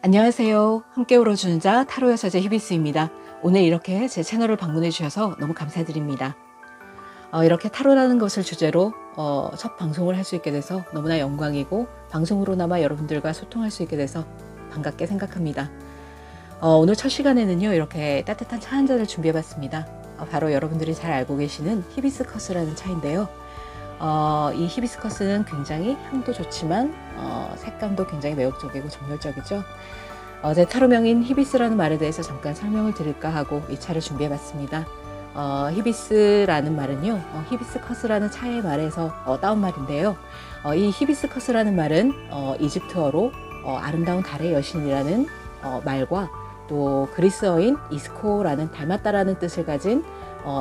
안녕하세요. 함께 울어주는 자 타로 여사제 히비스입니다. 오늘 이렇게 제 채널을 방문해 주셔서 너무 감사드립니다. 이렇게 타로라는 것을 주제로 첫 방송을 할 수 있게 돼서 너무나 영광이고, 방송으로나마 여러분들과 소통할 수 있게 돼서 반갑게 생각합니다. 오늘 첫 시간에는요, 이렇게 따뜻한 차 한 잔을 준비해 봤습니다. 바로 여러분들이 잘 알고 계시는 히비스커스라는 차인데요. 이 히비스커스는 굉장히 향도 좋지만 색감도 굉장히 매혹적이고 정열적이죠. 제 타로명인 히비스라는 말에 대해서 잠깐 설명을 드릴까 하고 이 차를 준비해 봤습니다. 히비스라는 말은요, 히비스커스라는 차의 말에서 따온 말인데요. 이 히비스커스라는 말은 이집트어로 아름다운 달의 여신이라는 말과, 또 그리스어인 이스코라는 닮았다라는 뜻을 가진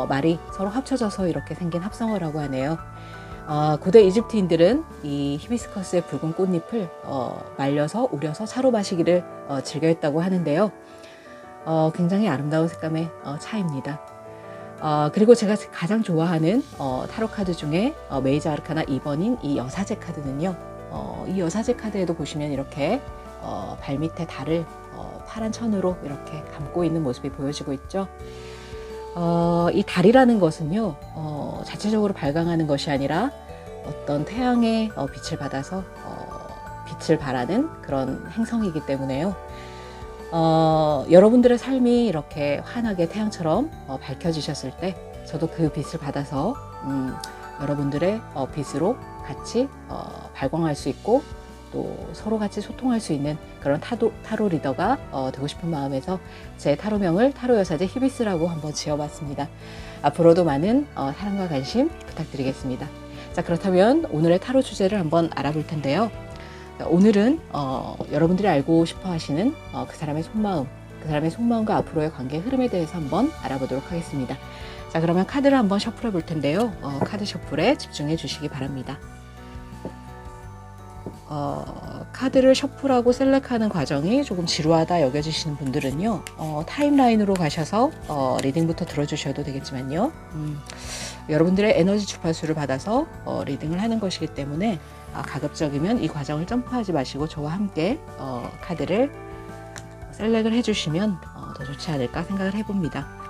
말이 서로 합쳐져서 이렇게 생긴 합성어라고 하네요. 고대 이집트인들은 이 히비스커스의 붉은 꽃잎을 말려서 우려서 차로 마시기를 즐겨했다고 하는데요. 굉장히 아름다운 색감의 차입니다. 그리고 제가 가장 좋아하는 타로 카드 중에 메이저 아르카나 2번인 이 여사제 카드는요, 이 여사제 카드에도 보시면 이렇게 발밑에 달을 파란 천으로 이렇게 감고 있는 모습이 보여지고 있죠. 이 달이라는 것은요, 자체적으로 발광하는 것이 아니라 어떤 태양의 빛을 받아서 빛을 발하는 그런 행성이기 때문에요. 여러분들의 삶이 이렇게 환하게 태양처럼 밝혀지셨을 때, 저도 그 빛을 받아서 여러분들의 빛으로 같이 발광할 수 있고, 또 서로 같이 소통할 수 있는 그런 타로 리더가 되고 싶은 마음에서 제 타로명을 타로 여사제 히비스라고 한번 지어봤습니다. 앞으로도 많은 사랑과 관심 부탁드리겠습니다. 자, 그렇다면 오늘의 타로 주제를 한번 알아볼 텐데요. 오늘은 여러분들이 알고 싶어 하시는 그 사람의 속마음과 앞으로의 관계 흐름에 대해서 한번 알아보도록 하겠습니다. 자, 그러면 카드를 한번 셔플해 볼 텐데요. 카드 셔플에 집중해 주시기 바랍니다. 카드를 셔플하고 셀렉하는 과정이 조금 지루하다 여겨지시는 분들은요, 타임라인으로 가셔서 리딩부터 들어주셔도 되겠지만요, 여러분들의 에너지 주파수를 받아서 리딩을 하는 것이기 때문에 가급적이면 이 과정을 점프하지 마시고 저와 함께 카드를 셀렉을 해주시면 더 좋지 않을까 생각을 해봅니다.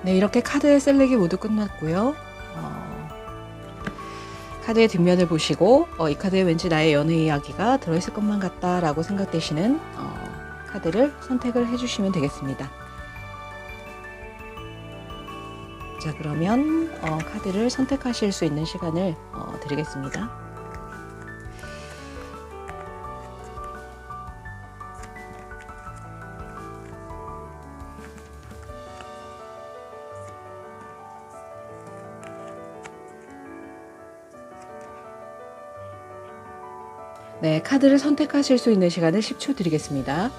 네, 이렇게 카드의 셀렉이 모두 끝났고요. 카드의 뒷면을 보시고 이 카드에 왠지 나의 연애 이야기가 들어있을 것만 같다 라고 생각되시는 카드를 선택을 해주시면 되겠습니다. 자, 그러면 카드를 선택하실 수 있는 시간을 드리겠습니다. 네, 카드를 선택하실 수 있는 시간을 10초 드리겠습니다.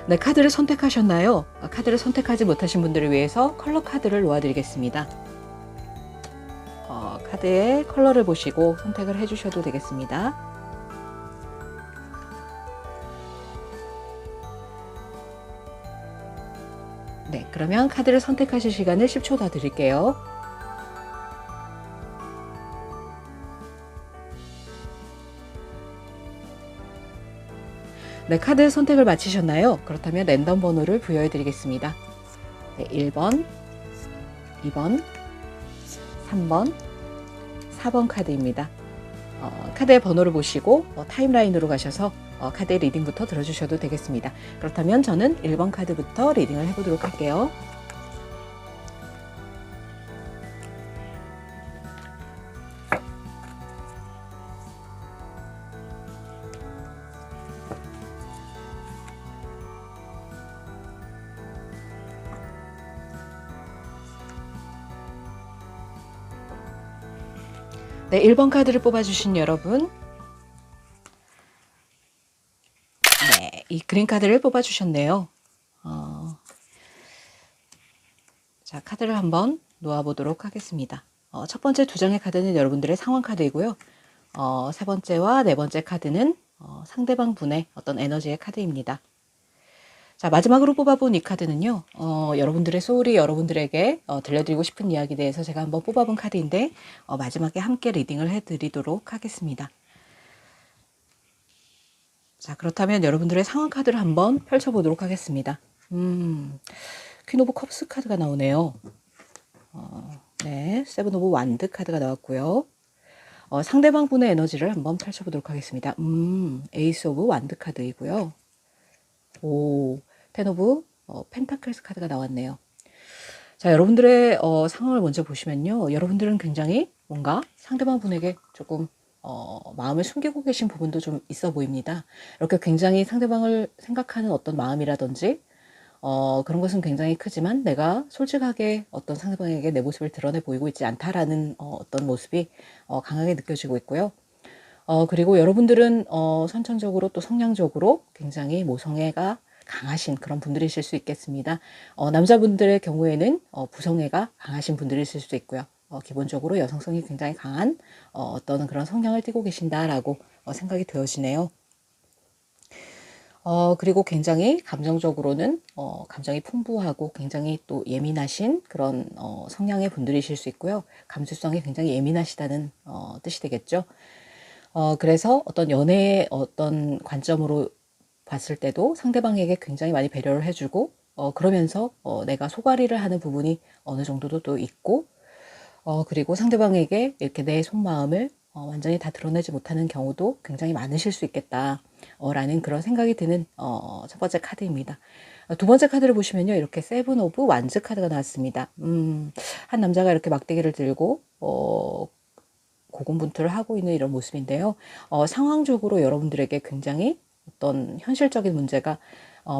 네, 카드를 선택하셨나요? 카드를 선택하지 못하신 분들을 위해서 컬러 카드를 놓아드리겠습니다. 카드의 컬러를 보시고 선택을 해주셔도 되겠습니다. 네, 그러면 카드를 선택하실 시간을 10초 더 드릴게요. 네, 카드 선택을 마치셨나요? 그렇다면 랜덤 번호를 부여해 드리겠습니다. 네, 1번, 2번, 3번, 4번 카드입니다. 카드의 번호를 보시고 타임라인으로 가셔서 카드의 리딩부터 들어주셔도 되겠습니다. 그렇다면 저는 1번 카드부터 리딩을 해보도록 할게요. 네, 1번 카드를 뽑아주신 여러분, 네, 이 그린 카드를 뽑아주셨네요. 자, 카드를 한번 놓아보도록 하겠습니다. 첫 번째 두 장의 카드는 여러분들의 상황 카드이고요. 세 번째와 네 번째 카드는 상대방 분의 어떤 에너지의 카드입니다. 자, 마지막으로 뽑아본 이 카드는요, 여러분들의 소울이 여러분들에게 들려드리고 싶은 이야기에 대해서 제가 한번 뽑아본 카드인데, 마지막에 함께 리딩을 해드리도록 하겠습니다. 자, 그렇다면 여러분들의 상황 카드를 한번 펼쳐보도록 하겠습니다. 퀸 오브 컵스 카드가 나오네요. 네, 세븐 오브 완드 카드가 나왔고요. 상대방 분의 에너지를 한번 펼쳐보도록 하겠습니다. 에이스 오브 완드 카드이고요. 오, 텐 오브 펜타클스 카드가 나왔네요. 자, 여러분들의 상황을 먼저 보시면요. 여러분들은 굉장히 뭔가 상대방 분에게 조금 마음을 숨기고 계신 부분도 좀 있어 보입니다. 이렇게 굉장히 상대방을 생각하는 어떤 마음이라든지 그런 것은 굉장히 크지만 내가 솔직하게 어떤 상대방에게 내 모습을 드러내 보이고 있지 않다라는 어떤 모습이 강하게 느껴지고 있고요. 그리고 여러분들은 선천적으로 또 성향적으로 굉장히 모성애가 강하신 그런 분들이실 수 있겠습니다. 남자분들의 경우에는 부성애가 강하신 분들이실 수 있고요. 기본적으로 여성성이 굉장히 강한 어떤 그런 성향을 띠고 계신다라고 생각이 되어지네요. 그리고 굉장히 감정적으로는 감정이 풍부하고 굉장히 또 예민하신 그런 성향의 분들이실 수 있고요. 감수성이 굉장히 예민하시다는 뜻이 되겠죠. 그래서 어떤 연애의 어떤 관점으로 봤을 때도 상대방에게 굉장히 많이 배려를 해주고 그러면서 내가 소가리를 하는 부분이 어느 정도도 또 있고 그리고 상대방에게 이렇게 내 속마음을 완전히 다 드러내지 못하는 경우도 굉장히 많으실 수 있겠다 라는 그런 생각이 드는 첫 번째 카드입니다. 두 번째 카드를 보시면요, 이렇게 세븐 오브 완즈 카드가 나왔습니다. 한 남자가 이렇게 막대기를 들고 고군분투를 하고 있는 이런 모습인데요. 상황적으로 여러분들에게 굉장히 어떤 현실적인 문제가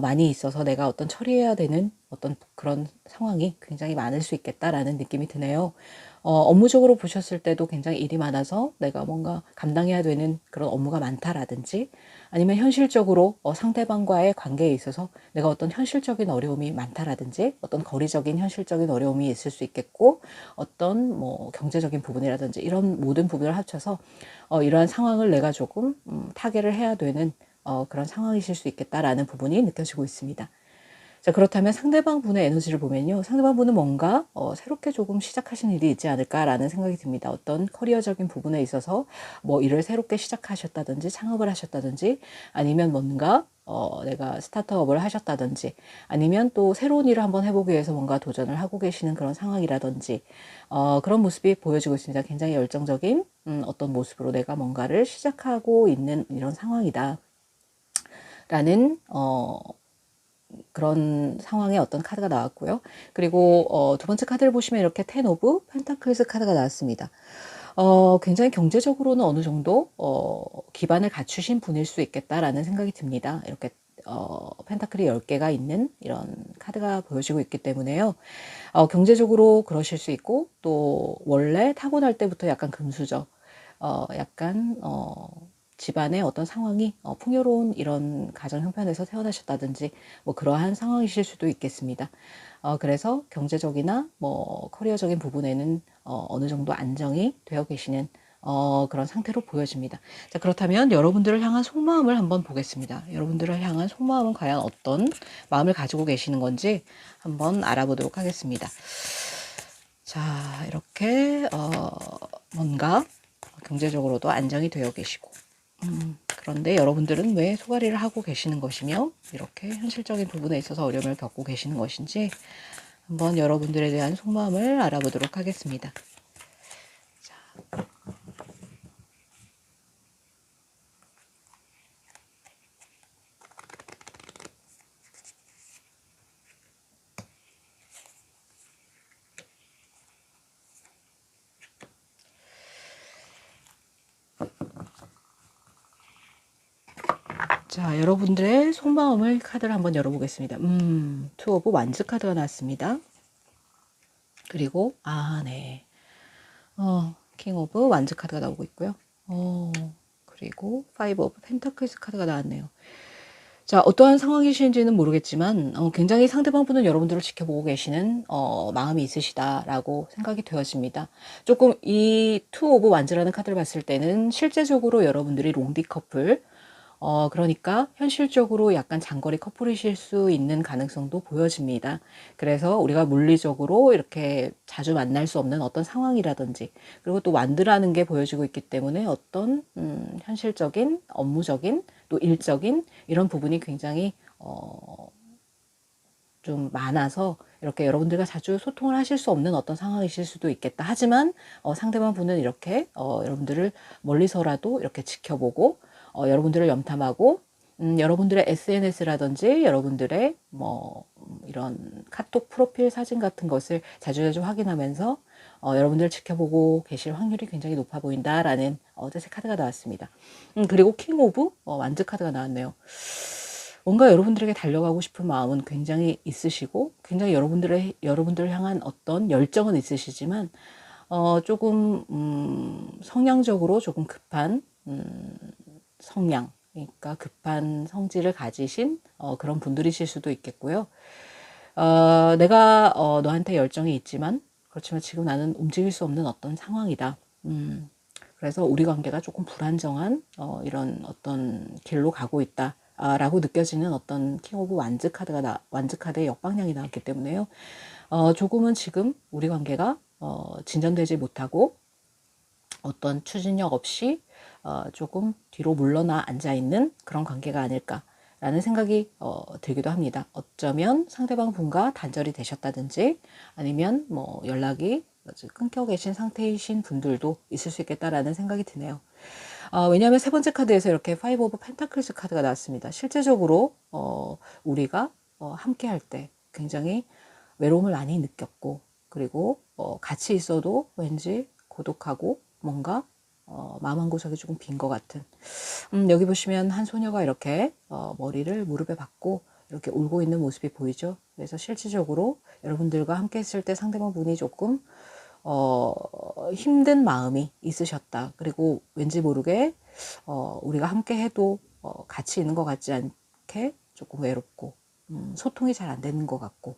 많이 있어서 내가 어떤 처리해야 되는 어떤 그런 상황이 굉장히 많을 수 있겠다라는 느낌이 드네요. 업무적으로 보셨을 때도 굉장히 일이 많아서 내가 뭔가 감당해야 되는 그런 업무가 많다라든지 아니면 현실적으로 상대방과의 관계에 있어서 내가 어떤 현실적인 어려움이 많다라든지 어떤 거리적인 현실적인 어려움이 있을 수 있겠고 어떤 뭐 경제적인 부분이라든지 이런 모든 부분을 합쳐서 이러한 상황을 내가 조금 타개를 해야 되는 그런 상황이실 수 있겠다라는 부분이 느껴지고 있습니다. 자, 그렇다면 상대방 분의 에너지를 보면요. 상대방 분은 뭔가 새롭게 조금 시작하신 일이 있지 않을까라는 생각이 듭니다. 어떤 커리어적인 부분에 있어서 뭐 일을 새롭게 시작하셨다든지 창업을 하셨다든지 아니면 뭔가 내가 스타트업을 하셨다든지 아니면 또 새로운 일을 한번 해보기 위해서 뭔가 도전을 하고 계시는 그런 상황이라든지 그런 모습이 보여지고 있습니다. 굉장히 열정적인 어떤 모습으로 내가 뭔가를 시작하고 있는 이런 상황이다. 라는 그런 상황의 어떤 카드가 나왔고요. 그리고 두 번째 카드를 보시면 이렇게 텐 오브 펜타클스 카드가 나왔습니다. 굉장히 경제적으로는 어느 정도 기반을 갖추신 분일 수 있겠다라는 생각이 듭니다. 이렇게 펜타클이 10개가 있는 이런 카드가 보여지고 있기 때문에요. 경제적으로 그러실 수 있고 또 원래 타고날 때부터 약간 금수저 약간 집안의 어떤 상황이 풍요로운 이런 가정 형편에서 태어나셨다든지 뭐 그러한 상황이실 수도 있겠습니다. 그래서 경제적이나 뭐 커리어적인 부분에는 어느 정도 안정이 되어 계시는 그런 상태로 보여집니다. 자, 그렇다면 여러분들을 향한 속마음을 한번 보겠습니다. 여러분들을 향한 속마음은 과연 어떤 마음을 가지고 계시는 건지 한번 알아보도록 하겠습니다. 자, 이렇게 뭔가 경제적으로도 안정이 되어 계시고 그런데 여러분들은 왜 소가리를 하고 계시는 것이며 이렇게 현실적인 부분에 있어서 어려움을 겪고 계시는 것인지 한번 여러분들에 대한 속마음을 알아보도록 하겠습니다. 자, 여러분들의 속마음을 카드를 한번 열어보겠습니다. 투 오브 완즈 카드가 나왔습니다. 그리고 네. 킹 오브 완즈 카드가 나오고 있고요. 그리고 파이브 오브 펜타클스 카드가 나왔네요. 자, 어떠한 상황이신지는 모르겠지만 굉장히 상대방 분은 여러분들을 지켜보고 계시는 마음이 있으시다라고 생각이 되어집니다. 조금 이 투 오브 완즈라는 카드를 봤을 때는 실제적으로 여러분들이 롱디 커플 그러니까 현실적으로 약간 장거리 커플이실 수 있는 가능성도 보여집니다. 그래서 우리가 물리적으로 이렇게 자주 만날 수 없는 어떤 상황이라든지 그리고 또 완드라는 게 보여지고 있기 때문에 어떤 현실적인 업무적인 또 일적인 이런 부분이 굉장히 좀 많아서 이렇게 여러분들과 자주 소통을 하실 수 없는 어떤 상황이실 수도 있겠다. 하지만 상대방 분은 이렇게 여러분들을 멀리서라도 이렇게 지켜보고 여러분들을 염탐하고 여러분들의 SNS라든지 여러분들의 뭐 이런 카톡 프로필 사진 같은 것을 자주자주 확인하면서 여러분들을 지켜보고 계실 확률이 굉장히 높아 보인다라는 어제새 카드가 나왔습니다. 그리고 킹 오브 완즈 카드가 나왔네요. 뭔가 여러분들에게 달려가고 싶은 마음은 굉장히 있으시고 굉장히 여러분들을 향한 어떤 열정은 있으시지만 조금 성향적으로 조금 급한 성향, 그러니까 급한 성질을 가지신 그런 분들이실 수도 있겠고요. 내가 너한테 열정이 있지만 그렇지만 지금 나는 움직일 수 없는 어떤 상황이다. 그래서 우리 관계가 조금 불안정한 이런 어떤 길로 가고 있다. 라고 느껴지는 어떤 킹 오브 완즈 완즈 카드의 역방향이 나왔기 때문에요. 조금은 지금 우리 관계가 진전되지 못하고 어떤 추진력 없이 조금 뒤로 물러나 앉아 있는 그런 관계가 아닐까라는 생각이 들기도 합니다. 어쩌면 상대방 분과 단절이 되셨다든지 아니면 뭐 연락이 끊겨 계신 상태이신 분들도 있을 수 있겠다라는 생각이 드네요. 왜냐하면 세 번째 카드에서 이렇게 파이브 오브 펜타클스 카드가 나왔습니다. 실제적으로 우리가 함께 할 때 굉장히 외로움을 많이 느꼈고 그리고 같이 있어도 왠지 고독하고 뭔가 마음 한 구석이 조금 빈 것 같은 여기 보시면 한 소녀가 이렇게 머리를 무릎에 박고 이렇게 울고 있는 모습이 보이죠. 그래서 실질적으로 여러분들과 함께 했을 때 상대방 분이 조금 힘든 마음이 있으셨다. 그리고 왠지 모르게 우리가 함께 해도 같이 있는 것 같지 않게 조금 외롭고 소통이 잘 안 되는 것 같고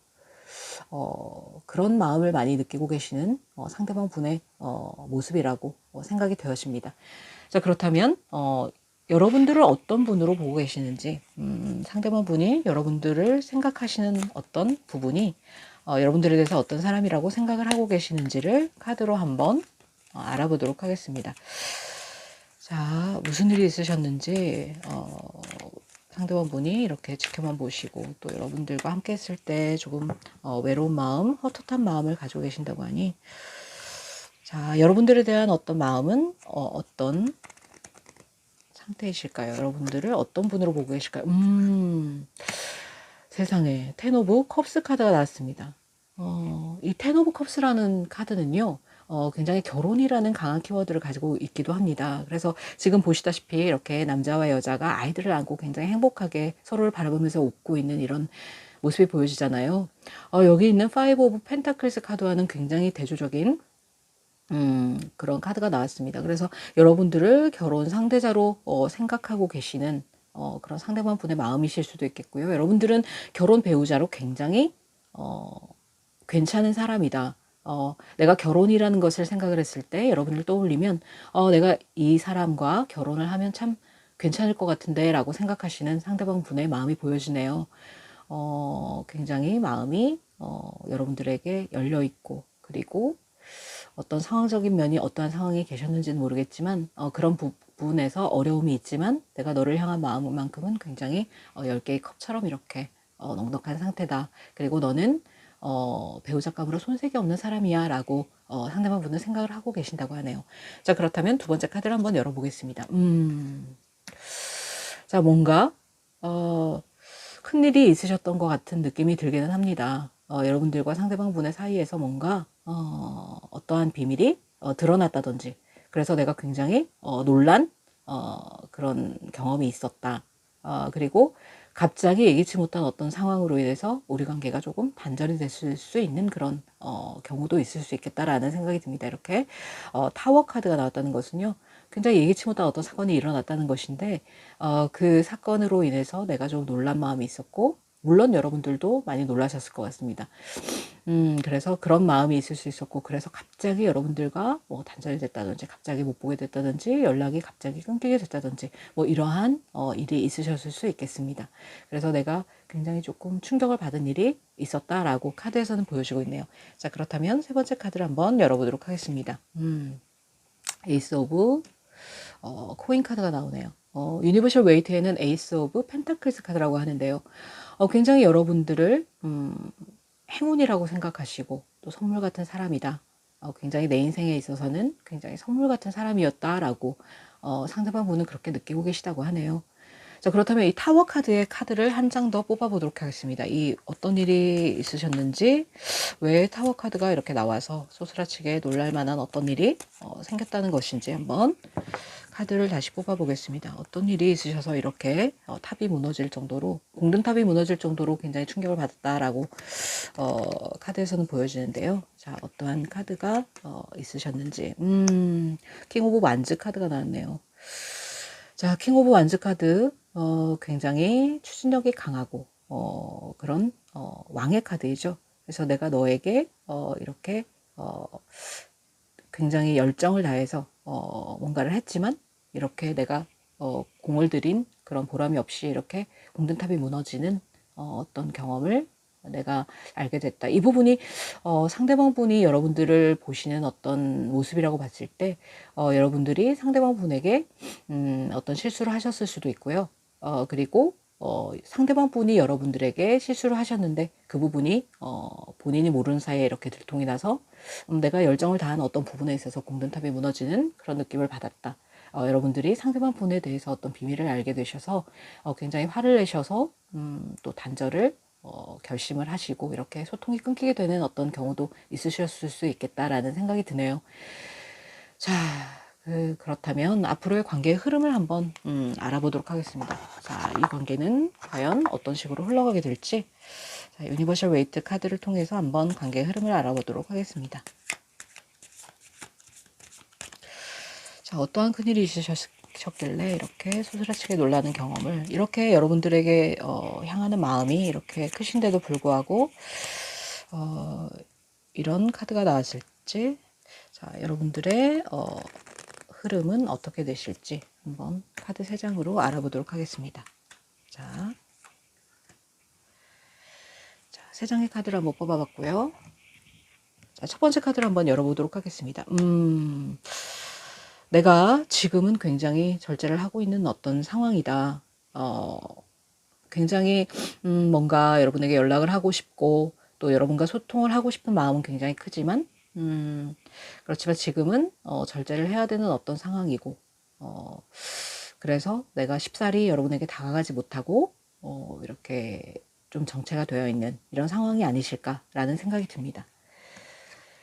그런 마음을 많이 느끼고 계시는 상대방 분의 모습이라고 생각이 되어집니다. 자, 그렇다면 여러분들을 어떤 분으로 보고 계시는지 상대방 분이 여러분들을 생각하시는 어떤 부분이 여러분들에 대해서 어떤 사람이라고 생각을 하고 계시는지를 카드로 한번 알아보도록 하겠습니다. 자, 무슨 일이 있으셨는지 상대방 분이 이렇게 지켜만 보시고 또 여러분들과 함께 했을 때 조금 외로운 마음, 헛헛한 마음을 가지고 계신다고 하니 자, 여러분들에 대한 어떤 마음은 어떤 상태이실까요? 여러분들을 어떤 분으로 보고 계실까요? 세상에 텐 오브 컵스 카드가 나왔습니다. 이 텐 오브 컵스라는 카드는요. 굉장히 결혼이라는 강한 키워드를 가지고 있기도 합니다. 그래서 지금 보시다시피 이렇게 남자와 여자가 아이들을 안고 굉장히 행복하게 서로를 바라보면서 웃고 있는 이런 모습이 보여지잖아요. 여기 있는 파이브 오브 펜타클스 카드와는 굉장히 대조적인 그런 카드가 나왔습니다. 그래서 여러분들을 결혼 상대자로 생각하고 계시는 그런 상대방 분의 마음이실 수도 있겠고요. 여러분들은 결혼 배우자로 굉장히 괜찮은 사람이다. 내가 결혼이라는 것을 생각을 했을 때 여러분을 떠올리면 내가 이 사람과 결혼을 하면 참 괜찮을 것 같은데 라고 생각하시는 상대방 분의 마음이 보여지네요. 굉장히 마음이 여러분들에게 열려 있고, 그리고 어떤 상황적인 면이 어떠한 상황에 계셨는지는 모르겠지만 그런 부분에서 어려움이 있지만 내가 너를 향한 마음만큼은 굉장히 10개의 컵처럼 이렇게 넉넉한 상태다. 그리고 너는 배우자감으로 손색이 없는 사람이야 라고 상대방 분은 생각을 하고 계신다고 하네요. 자, 그렇다면 두 번째 카드를 한번 열어보겠습니다. 자, 뭔가 큰일이 있으셨던 것 같은 느낌이 들기는 합니다. 여러분들과 상대방 분의 사이에서 뭔가 어떠한 비밀이 드러났다든지, 그래서 내가 굉장히 놀란 그런 경험이 있었다. 그리고 갑자기 예기치 못한 어떤 상황으로 인해서 우리 관계가 조금 단절이 됐을 수 있는 그런 경우도 있을 수 있겠다라는 생각이 듭니다. 이렇게 타워 카드가 나왔다는 것은요, 굉장히 예기치 못한 어떤 사건이 일어났다는 것인데 그 사건으로 인해서 내가 좀 놀란 마음이 있었고, 물론 여러분들도 많이 놀라셨을 것 같습니다. 그래서 그런 마음이 있을 수 있었고, 그래서 갑자기 여러분들과 뭐 단절이 됐다든지, 갑자기 못 보게 됐다든지, 연락이 갑자기 끊기게 됐다든지, 뭐 이러한 일이 있으셨을 수 있겠습니다. 그래서 내가 굉장히 조금 충격을 받은 일이 있었다라고 카드에서는 보여주고 있네요. 자, 그렇다면 세 번째 카드를 한번 열어보도록 하겠습니다. 에이스 오브 코인 카드가 나오네요. 유니버셜 웨이트에는 에이스 오브 펜타클스 카드라고 하는데요. 굉장히 여러분들을 행운이라고 생각하시고 또 선물 같은 사람이다. 굉장히 내 인생에 있어서는 굉장히 선물 같은 사람이었다라고 상대방 분은 그렇게 느끼고 계시다고 하네요. 자, 그렇다면 이 타워 카드의 카드를 한 장 더 뽑아보도록 하겠습니다. 이 어떤 일이 있으셨는지, 왜 타워 카드가 이렇게 나와서 소스라치게 놀랄 만한 어떤 일이 생겼다는 것인지 한번 카드를 다시 뽑아보겠습니다. 어떤 일이 있으셔서 이렇게 탑이 무너질 정도로, 공든탑이 무너질 정도로 굉장히 충격을 받았다라고 카드에서는 보여지는데요. 자, 어떠한 카드가 있으셨는지. 킹 오브 완즈 카드가 나왔네요. 자, 킹 오브 완즈 카드 굉장히 추진력이 강하고 그런 왕의 카드이죠. 그래서 내가 너에게 이렇게 굉장히 열정을 다해서 뭔가를 했지만 이렇게 내가 공을 들인 그런 보람이 없이 이렇게 공든탑이 무너지는 어떤 경험을 내가 알게 됐다. 이 부분이 상대방 분이 여러분들을 보시는 어떤 모습이라고 봤을 때 여러분들이 상대방 분에게 어떤 실수를 하셨을 수도 있고요. 그리고 상대방 분이 여러분들에게 실수를 하셨는데 그 부분이 본인이 모르는 사이에 이렇게 들통이 나서 내가 열정을 다한 어떤 부분에 있어서 공든탑이 무너지는 그런 느낌을 받았다. 여러분들이 상대방 분에 대해서 어떤 비밀을 알게 되셔서 굉장히 화를 내셔서 또 단절을 결심을 하시고 이렇게 소통이 끊기게 되는 어떤 경우도 있으셨을 수 있겠다라는 생각이 드네요. 자, 그렇다면 앞으로의 관계의 흐름을 한번 알아보도록 하겠습니다. 자, 이 관계는 과연 어떤 식으로 흘러가게 될지, 자, 유니버셜 웨이트 카드를 통해서 한번 관계의 흐름을 알아보도록 하겠습니다. 자, 어떠한 큰일이 있으셨길래 이렇게 소스라치게 놀라는 경험을, 이렇게 여러분들에게 향하는 마음이 이렇게 크신데도 불구하고 이런 카드가 나왔을지, 자, 여러분들의 흐름은 어떻게 되실지 한번 카드 3장으로 알아보도록 하겠습니다. 자, 3장의 카드를 한번 뽑아봤고요. 자, 첫 번째 카드를 한번 열어보도록 하겠습니다. 내가 지금은 굉장히 절제를 하고 있는 어떤 상황이다. 굉장히 뭔가 여러분에게 연락을 하고 싶고 또 여러분과 소통을 하고 싶은 마음은 굉장히 크지만 그렇지만 지금은 절제를 해야 되는 어떤 상황이고 그래서 내가 쉽사리 여러분에게 다가가지 못하고 이렇게 좀 정체가 되어 있는 이런 상황이 아니실까라는 생각이 듭니다.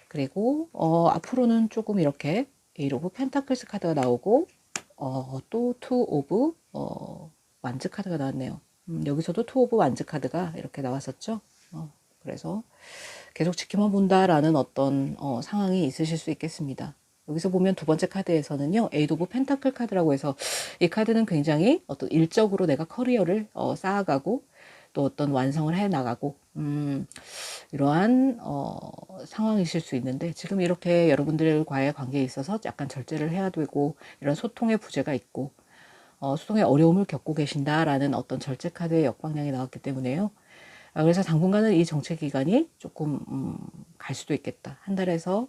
그리고 앞으로는 조금 이렇게 에이 오브 펜타클스 카드가 나오고 또 투 오브 완즈 카드가 나왔네요. 여기서도 투 오브 완즈 카드가 이렇게 나왔었죠. 그래서 계속 지켜만 본다라는 어떤 상황이 있으실 수 있겠습니다. 여기서 보면 두 번째 카드에서는요, 에이드 오브 펜타클 카드라고 해서 이 카드는 굉장히 어떤 일적으로 내가 커리어를 쌓아가고 또 어떤 완성을 해 나가고 이러한 상황이실 수 있는데, 지금 이렇게 여러분들과의 관계에 있어서 약간 절제를 해야 되고 이런 소통의 부재가 있고 소통의 어려움을 겪고 계신다라는 어떤 절제 카드의 역방향이 나왔기 때문에요. 그래서 당분간은 이 정체 기간이 조금 갈 수도 있겠다. 한 달에서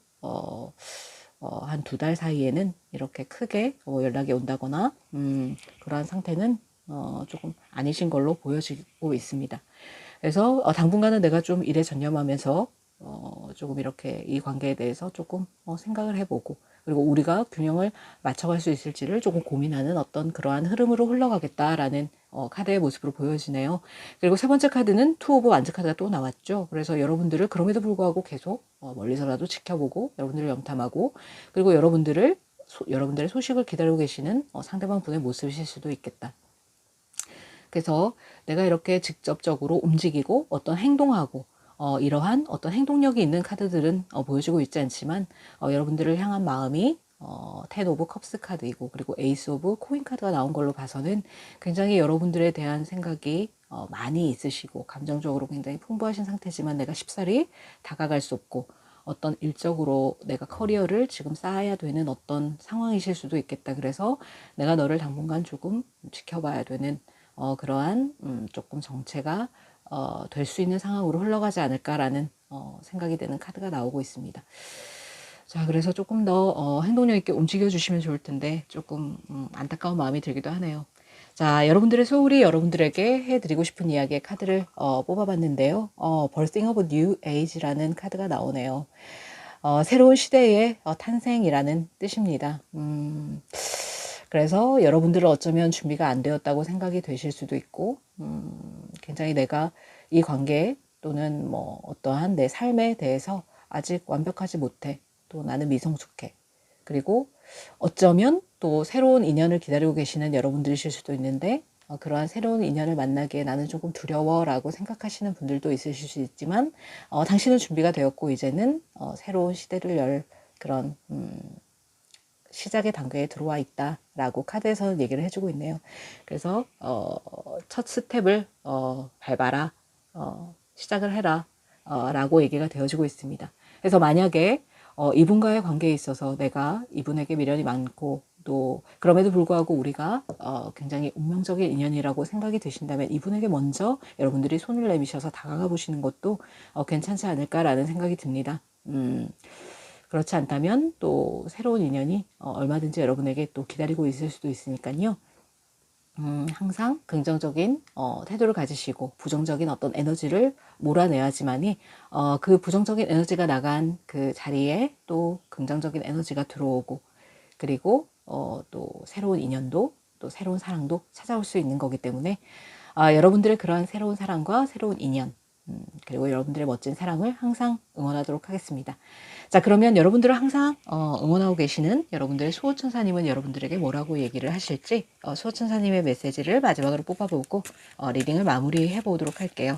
한 두 달 사이에는 이렇게 크게 연락이 온다거나 그러한 상태는 조금 아니신 걸로 보여지고 있습니다. 그래서 당분간은 내가 좀 일에 전념하면서 조금 이렇게 이 관계에 대해서 조금 생각을 해보고, 그리고 우리가 균형을 맞춰갈 수 있을지를 조금 고민하는 어떤 그러한 흐름으로 흘러가겠다라는 카드의 모습으로 보여지네요. 그리고 세 번째 카드는 투 오브 완즈 카드가 또 나왔죠. 그래서 여러분들을 그럼에도 불구하고 계속 멀리서라도 지켜보고 여러분들을 염탐하고, 그리고 여러분들의 소식을 기다리고 계시는 상대방 분의 모습이실 수도 있겠다. 그래서 내가 이렇게 직접적으로 움직이고 어떤 행동하고 이러한 어떤 행동력이 있는 카드들은 보여주고 있지 않지만 여러분들을 향한 마음이 텐 오브 컵스 카드이고, 그리고 에이스 오브 코인 카드가 나온 걸로 봐서는 굉장히 여러분들에 대한 생각이 많이 있으시고 감정적으로 굉장히 풍부하신 상태지만 내가 쉽사리 다가갈 수 없고 어떤 일적으로 내가 커리어를 지금 쌓아야 되는 어떤 상황이실 수도 있겠다. 그래서 내가 너를 당분간 조금 지켜봐야 되는 그러한 조금 정체가 될 수 있는 상황으로 흘러가지 않을까라는 생각이 드는 카드가 나오고 있습니다. 자, 그래서 조금 더 행동력 있게 움직여 주시면 좋을 텐데 조금 안타까운 마음이 들기도 하네요. 자, 여러분들의 소울이 여러분들에게 해드리고 싶은 이야기의 카드를 뽑아봤는데요. Birthing of New Age라는 카드가 나오네요. 새로운 시대의 탄생이라는 뜻입니다. 그래서 여러분들은 어쩌면 준비가 안 되었다고 생각이 되실 수도 있고, 굉장히 내가 이 관계 또는 뭐 어떠한 내 삶에 대해서 아직 완벽하지 못해. 또 나는 미성숙해. 그리고 어쩌면 또 새로운 인연을 기다리고 계시는 여러분들이실 수도 있는데, 그러한 새로운 인연을 만나기에 나는 조금 두려워라고 생각하시는 분들도 있으실 수 있지만, 당신은 준비가 되었고 이제는 새로운 시대를 열 그런 시작의 단계에 들어와 있다라고 카드에서는 얘기를 해주고 있네요. 그래서 첫 스텝을 밟아라, 시작을 해라 라고 얘기가 되어지고 있습니다. 그래서 만약에 이분과의 관계에 있어서 내가 이분에게 미련이 많고 또 그럼에도 불구하고 우리가 굉장히 운명적인 인연이라고 생각이 드신다면 이분에게 먼저 여러분들이 손을 내미셔서 다가가 보시는 것도 괜찮지 않을까라는 생각이 듭니다. 그렇지 않다면 또 새로운 인연이 얼마든지 여러분에게 또 기다리고 있을 수도 있으니까요. 항상 긍정적인 태도를 가지시고 부정적인 어떤 에너지를 몰아내야지만이 그 부정적인 에너지가 나간 그 자리에 또 긍정적인 에너지가 들어오고, 그리고 또 새로운 인연도 또 새로운 사랑도 찾아올 수 있는 거기 때문에 여러분들의 그러한 새로운 사랑과 새로운 인연, 그리고 여러분들의 멋진 사랑을 항상 응원하도록 하겠습니다. 자, 그러면 여러분들을 항상 응원하고 계시는 여러분들의 수호천사님은 여러분들에게 뭐라고 얘기를 하실지 수호천사님의 메시지를 마지막으로 뽑아보고 리딩을 마무리해 보도록 할게요.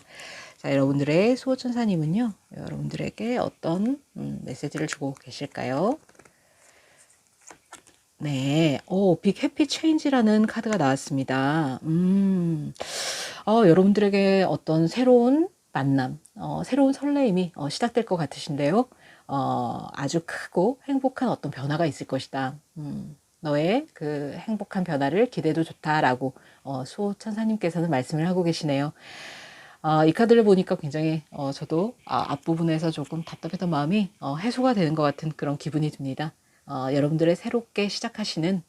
자, 여러분들의 수호천사님은요, 여러분들에게 어떤 메시지를 주고 계실까요? 네, 빅 해피 체인지라는 카드가 나왔습니다. 여러분들에게 어떤 새로운 만남, 새로운 설레임이 시작될 것 같으신데요. 아주 크고 행복한 어떤 변화가 있을 것이다. 너의 그 행복한 변화를 기대도 좋다라고 수호천사님께서는 말씀을 하고 계시네요. 이 카드를 보니까 굉장히 저도 앞부분에서 조금 답답했던 마음이 해소가 되는 것 같은 그런 기분이 듭니다. 여러분들의 새롭게 시작하시는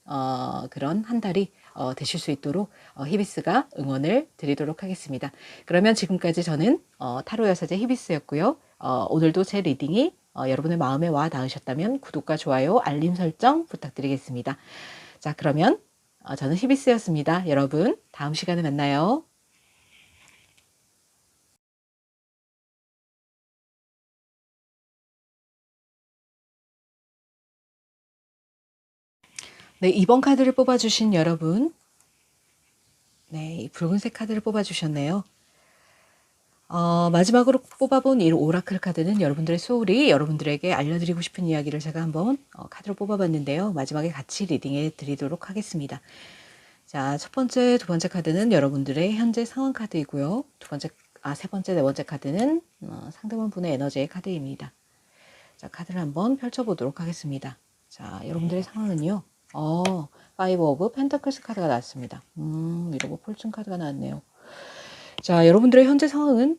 그런 한 달이 되실 수 있도록 히비스가 응원을 드리도록 하겠습니다. 그러면 지금까지 저는 타로 여사제 히비스였고요. 오늘도 제 리딩이 여러분의 마음에 와 닿으셨다면 구독과 좋아요, 알림 설정 부탁드리겠습니다. 자, 그러면 저는 히비스였습니다. 여러분, 다음 시간에 만나요. 네, 2번 카드를 뽑아주신 여러분, 네, 이 붉은색 카드를 뽑아주셨네요. 마지막으로 뽑아본 이 오라클 카드는 여러분들의 소울이 여러분들에게 알려드리고 싶은 이야기를 제가 한번 카드로 뽑아봤는데요. 마지막에 같이 리딩해 드리도록 하겠습니다. 자, 첫 번째, 두 번째 카드는 여러분들의 현재 상황 카드이고요. 세 번째, 네 번째 카드는 상대방 분의 에너지의 카드입니다. 자, 카드를 한번 펼쳐보도록 하겠습니다. 자, 여러분들의 상황은요. 파이브 오브 펜타클스 카드가 나왔습니다. 위로브 폴춘 카드가 나왔네요. 자, 여러분들의 현재 상황은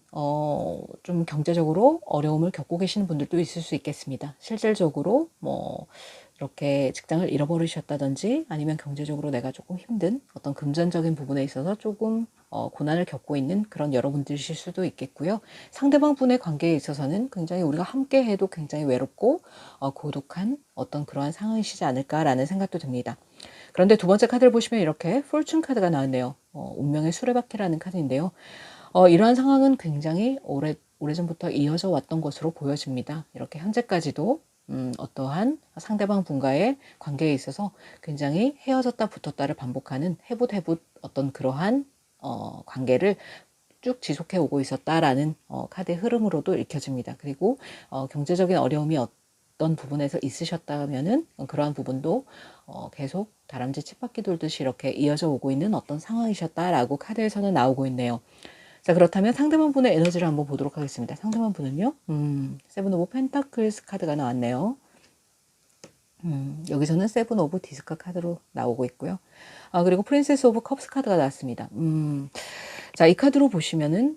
좀 경제적으로 어려움을 겪고 계시는 분들도 있을 수 있겠습니다. 실질적으로 뭐 이렇게 직장을 잃어버리셨다든지 아니면 경제적으로 내가 조금 힘든 어떤 금전적인 부분에 있어서 조금 고난을 겪고 있는 그런 여러분들이실 수도 있겠고요. 상대방 분의 관계에 있어서는 굉장히 우리가 함께 해도 굉장히 외롭고 고독한 어떤 그러한 상황이시지 않을까라는 생각도 듭니다. 그런데 두 번째 카드를 보시면 이렇게 폴춘 카드가 나왔네요. 운명의 수레바퀴라는 카드인데요. 이러한 상황은 굉장히 오래전부터 이어져 왔던 것으로 보여집니다. 이렇게 현재까지도 어떠한 상대방 분과의 관계에 있어서 굉장히 헤어졌다 붙었다를 반복하는 해붓해붓 어떤 그러한 관계를 쭉 지속해 오고 있었다라는 카드의 흐름으로도 읽혀집니다. 그리고 경제적인 어려움이 어떤 부분에서 있으셨다면은 그러한 부분도 계속 다람쥐 쳇바퀴 돌듯이 이렇게 이어져 오고 있는 어떤 상황이셨다라고 카드에서는 나오고 있네요. 자, 그렇다면 상대방 분의 에너지를 한번 보도록 하겠습니다. 상대방 분은요, 세븐 오브 펜타클스 카드가 나왔네요. 여기서는 세븐 오브 디스크 카드로 나오고 있고요. 그리고 프린세스 오브 컵스 카드가 나왔습니다. 자, 이 카드로 보시면은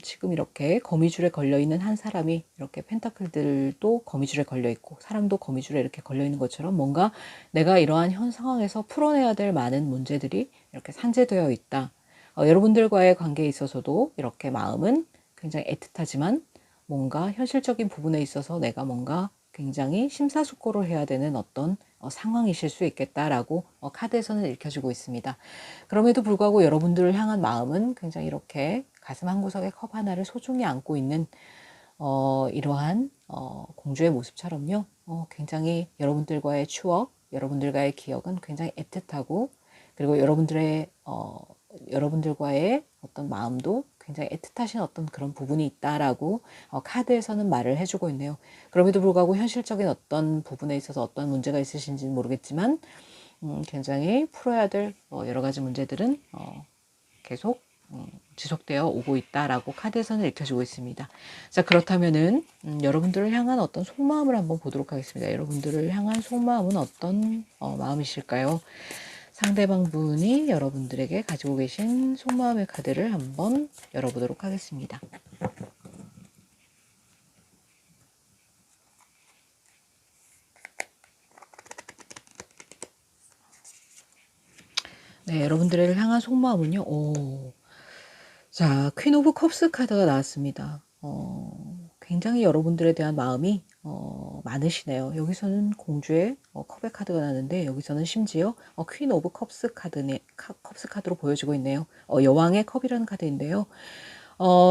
지금 이렇게 거미줄에 걸려있는 한 사람이 이렇게 펜타클들도 거미줄에 걸려있고 사람도 거미줄에 이렇게 걸려있는 것처럼 뭔가 내가 이러한 현 상황에서 풀어내야 될 많은 문제들이 이렇게 산재되어 있다. 여러분들과의 관계에 있어서도 이렇게 마음은 굉장히 애틋하지만 뭔가 현실적인 부분에 있어서 내가 뭔가 굉장히 심사숙고를 해야 되는 어떤 상황이실 수 있겠다라고 카드에서는 읽혀지고 있습니다. 그럼에도 불구하고 여러분들을 향한 마음은 굉장히 이렇게 가슴 한구석에 컵 하나를 소중히 안고 있는 이러한 공주의 모습처럼요. 굉장히 여러분들과의 추억, 여러분들과의 기억은 굉장히 애틋하고 그리고 여러분들과의 어떤 마음도 굉장히 애틋하신 어떤 그런 부분이 있다라고 카드에서는 말을 해주고 있네요. 그럼에도 불구하고 현실적인 어떤 부분에 있어서 어떤 문제가 있으신지는 모르겠지만 굉장히 풀어야 될 여러 가지 문제들은 계속 지속되어 오고 있다라고 카드에서는 읽혀지고 있습니다. 자, 그렇다면은 여러분들을 향한 어떤 속마음을 한번 보도록 하겠습니다. 여러분들을 향한 속마음은 어떤 마음이실까요? 상대방 분이 여러분들에게 가지고 계신 속마음의 카드를 한번 열어보도록 하겠습니다. 네, 여러분들을 향한 속마음은요. 자, 퀸 오브 컵스 카드가 나왔습니다. 굉장히 여러분들에 대한 마음이 많으시네요. 여기서는 공주의 컵의 카드가 나는데 여기서는 심지어 퀸 오브 컵스 컵스 카드로 보여지고 있네요. 여왕의 컵이라는 카드인데요.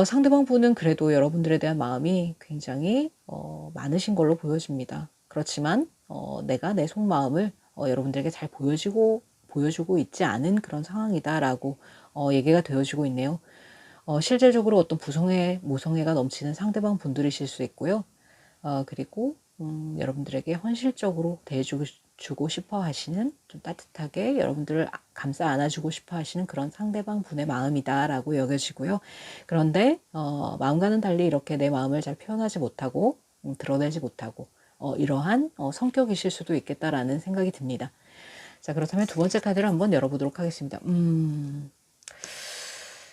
상대방 분은 그래도 여러분들에 대한 마음이 굉장히 많으신 걸로 보여집니다. 그렇지만 내가 내 속마음을 여러분들에게 잘 보여주고 있지 않은 그런 상황이다라고 얘기가 되어지고 있네요. 실질적으로 어떤 모성애가 넘치는 상대방 분들이실 수 있고요. 그리고 여러분들에게 헌실적으로 대해주고 싶어 하시는, 좀 따뜻하게 여러분들을 감싸 안아주고 싶어 하시는 그런 상대방 분의 마음이다라고 여겨지고요. 그런데 마음과는 달리 이렇게 내 마음을 잘 표현하지 못하고 드러내지 못하고 이러한 성격이실 수도 있겠다라는 생각이 듭니다. 자, 그렇다면 두 번째 카드를 한번 열어보도록 하겠습니다.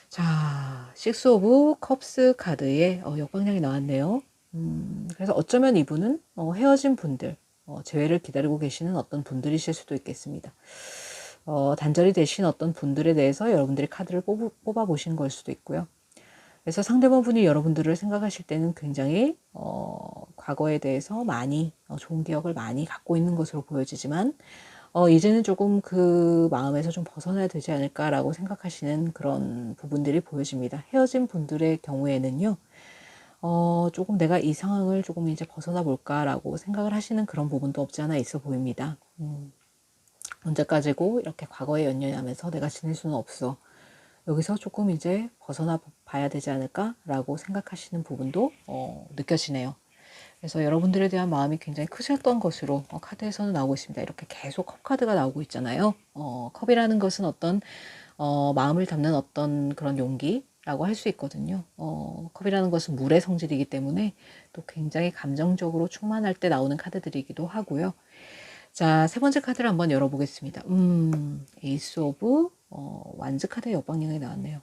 자, 식스 오브 컵스 카드에 역방향이 나왔네요. 그래서 어쩌면 이분은 헤어진 분들, 재회를 기다리고 계시는 어떤 분들이실 수도 있겠습니다. 단절이 되신 어떤 분들에 대해서 여러분들이 카드를 뽑아보신 걸 수도 있고요. 그래서 상대방 분이 여러분들을 생각하실 때는 굉장히 과거에 대해서 많이 좋은 기억을 많이 갖고 있는 것으로 보여지지만 이제는 조금 그 마음에서 좀 벗어나야 되지 않을까라고 생각하시는 그런 부분들이 보여집니다. 헤어진 분들의 경우에는요, 조금 내가 이 상황을 조금 이제 벗어나 볼까라고 생각을 하시는 그런 부분도 없지 않아 있어 보입니다. 언제까지고 이렇게 과거에 연연하면서 내가 지낼 수는 없어. 여기서 조금 이제 벗어나 봐야 되지 않을까라고 생각하시는 부분도 느껴지네요. 그래서 여러분들에 대한 마음이 굉장히 크셨던 것으로 카드에서는 나오고 있습니다. 이렇게 계속 컵 카드가 나오고 있잖아요. 컵이라는 것은 어떤 마음을 담는 어떤 그런 용기라고 할 수 있거든요. 컵이라는 것은 물의 성질이기 때문에 또 굉장히 감정적으로 충만할 때 나오는 카드들이기도 하고요. 자, 세 번째 카드를 한번 열어보겠습니다. 에이스 오브 완즈 카드의 역방향이 나왔네요.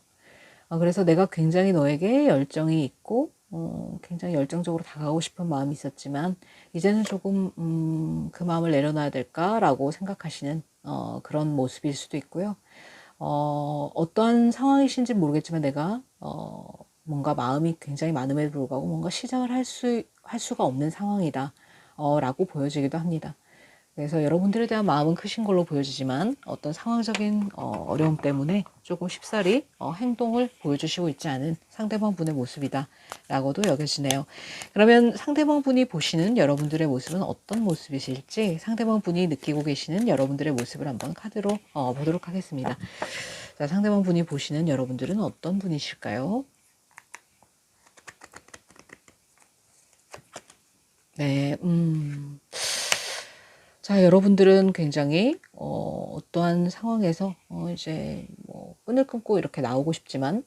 그래서 내가 굉장히 너에게 열정이 있고 굉장히 열정적으로 다가가고 싶은 마음이 있었지만 이제는 조금 그 마음을 내려놔야 될까라고 생각하시는 그런 모습일 수도 있고요. 어떠한 상황이신지 모르겠지만 내가 뭔가 마음이 굉장히 많음에도 불구하고 뭔가 시작을 할 수가 없는 상황이다 라고 보여지기도 합니다. 그래서 여러분들에 대한 마음은 크신 걸로 보여지지만 어떤 상황적인 어려움 때문에 조금 쉽사리 행동을 보여주시고 있지 않은 상대방 분의 모습이다 라고도 여겨지네요. 그러면 상대방 분이 보시는 여러분들의 모습은 어떤 모습이실지, 상대방 분이 느끼고 계시는 여러분들의 모습을 한번 카드로 보도록 하겠습니다. 자, 상대방 분이 보시는 여러분들은 어떤 분이실까요? 네, 자, 여러분들은 굉장히 어떠한 상황에서 이제 뭐 끈을 끊고 이렇게 나오고 싶지만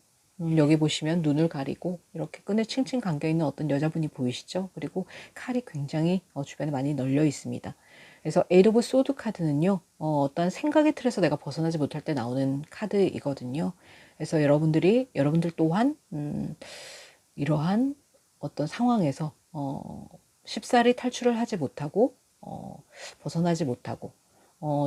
여기 보시면 눈을 가리고 이렇게 끈에 칭칭 감겨 있는 어떤 여자분이 보이시죠? 그리고 칼이 굉장히 주변에 많이 널려 있습니다. 그래서 에이트 오브 소드 카드는요, 어떤 생각의 틀에서 내가 벗어나지 못할 때 나오는 카드이거든요. 그래서 여러분들 또한 이러한 어떤 상황에서 쉽사리 탈출을 하지 못하고 벗어나지 못하고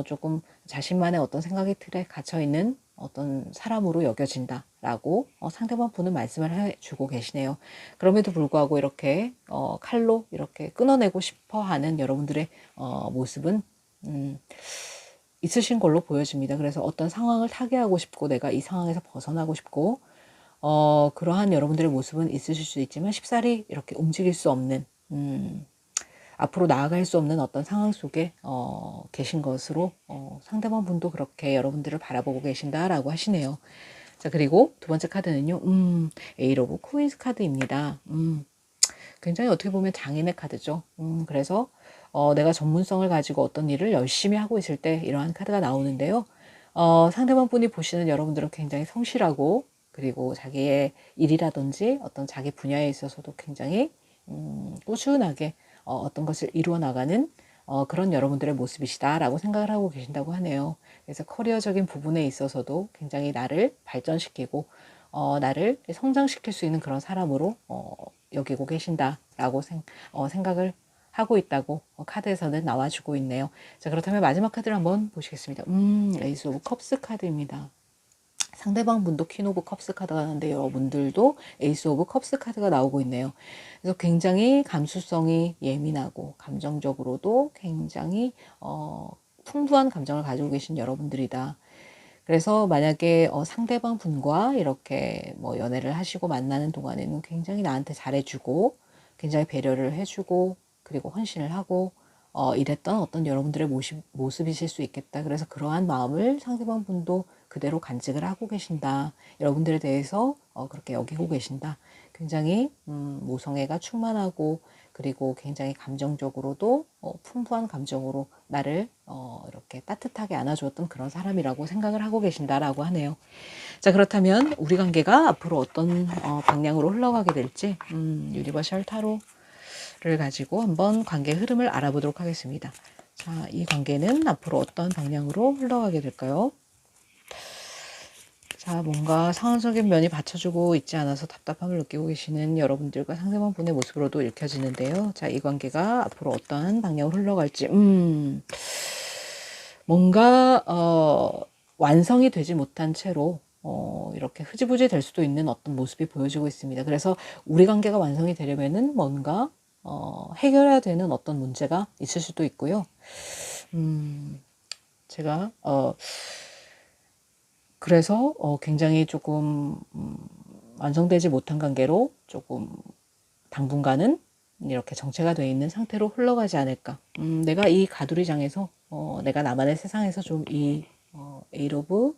조금 자신만의 어떤 생각의 틀에 갇혀있는 어떤 사람으로 여겨진다라고 상대방 분은 말씀을 해주고 계시네요. 그럼에도 불구하고 이렇게 칼로 이렇게 끊어내고 싶어하는 여러분들의 모습은 있으신 걸로 보여집니다. 그래서 어떤 상황을 타개하고 싶고 내가 이 상황에서 벗어나고 싶고 그러한 여러분들의 모습은 있으실 수 있지만 쉽사리 이렇게 움직일 수 없는 앞으로 나아갈 수 없는 어떤 상황 속에 계신 것으로 상대방 분도 그렇게 여러분들을 바라보고 계신다라고 하시네요. 자, 그리고 두 번째 카드는요. 에이트 오브 코인스 카드입니다. 굉장히 어떻게 보면 장인의 카드죠. 그래서 내가 전문성을 가지고 어떤 일을 열심히 하고 있을 때 이러한 카드가 나오는데요. 상대방 분이 보시는 여러분들은 굉장히 성실하고 그리고 자기의 일이라든지 어떤 자기 분야에 있어서도 굉장히 꾸준하게 어떤 것을 이루어 나가는 그런 여러분들의 모습이시다라고 생각을 하고 계신다고 하네요. 그래서 커리어적인 부분에 있어서도 굉장히 나를 발전시키고 나를 성장시킬 수 있는 그런 사람으로 여기고 계신다라고 생각을 하고 있다고 카드에서는 나와주고 있네요. 자, 그렇다면 마지막 카드를 한번 보시겠습니다. 에이스 오브 컵스 카드입니다. 상대방 분도 퀸 오브 컵스 카드가 나왔는데 여러분들도 에이스 오브 컵스 카드가 나오고 있네요. 그래서 굉장히 감수성이 예민하고 감정적으로도 굉장히 풍부한 감정을 가지고 계신 여러분들이다. 그래서 만약에 상대방 분과 이렇게 뭐 연애를 하시고 만나는 동안에는 굉장히 나한테 잘해주고 굉장히 배려를 해주고 그리고 헌신을 하고 이랬던 어떤 여러분들의 모습이실 수 있겠다. 그래서 그러한 마음을 상대방 분도 그대로 간직을 하고 계신다. 여러분들에 대해서 그렇게 여기고 계신다. 굉장히 모성애가 충만하고 그리고 굉장히 감정적으로도 풍부한 감정으로 나를 이렇게 따뜻하게 안아주었던 그런 사람이라고 생각을 하고 계신다라고 하네요. 자, 그렇다면 우리 관계가 앞으로 어떤 방향으로 흘러가게 될지 유니버셜 타로를 가지고 한번 관계 흐름을 알아보도록 하겠습니다. 자, 이 관계는 앞으로 어떤 방향으로 흘러가게 될까요? 자, 뭔가 상황적인 면이 받쳐주고 있지 않아서 답답함을 느끼고 계시는 여러분들과 상대방 분의 모습으로도 읽혀지는데요. 자, 이 관계가 앞으로 어떠한 방향으로 흘러갈지, 뭔가, 완성이 되지 못한 채로, 이렇게 흐지부지 될 수도 있는 어떤 모습이 보여지고 있습니다. 그래서 우리 관계가 완성이 되려면은 뭔가, 해결해야 되는 어떤 문제가 있을 수도 있고요. 제가, 그래서 굉장히 조금 완성되지 못한 관계로 조금 당분간은 이렇게 정체가 되어 있는 상태로 흘러가지 않을까. 내가 이 가두리장에서 내가 나만의 세상에서 좀 이 에이트 오브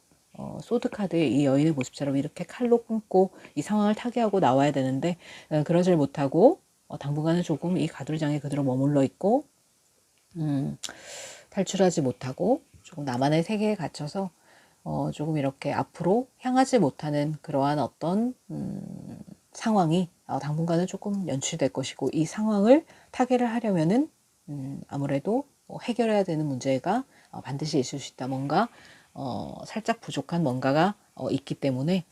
소드 카드의 이 여인의 모습처럼 이렇게 칼로 끊고 이 상황을 타개하고 나와야 되는데 그러질 못하고 당분간은 조금 이 가두리장에 그대로 머물러 있고 탈출하지 못하고 조금 나만의 세계에 갇혀서 조금 이렇게 앞으로 향하지 못하는 그러한 어떤 상황이 당분간은 조금 연출될 것이고, 이 상황을 타개를 하려면은 아무래도 해결해야 되는 문제가 반드시 있을 수 있다. 뭔가 살짝 부족한 뭔가가 있기 때문에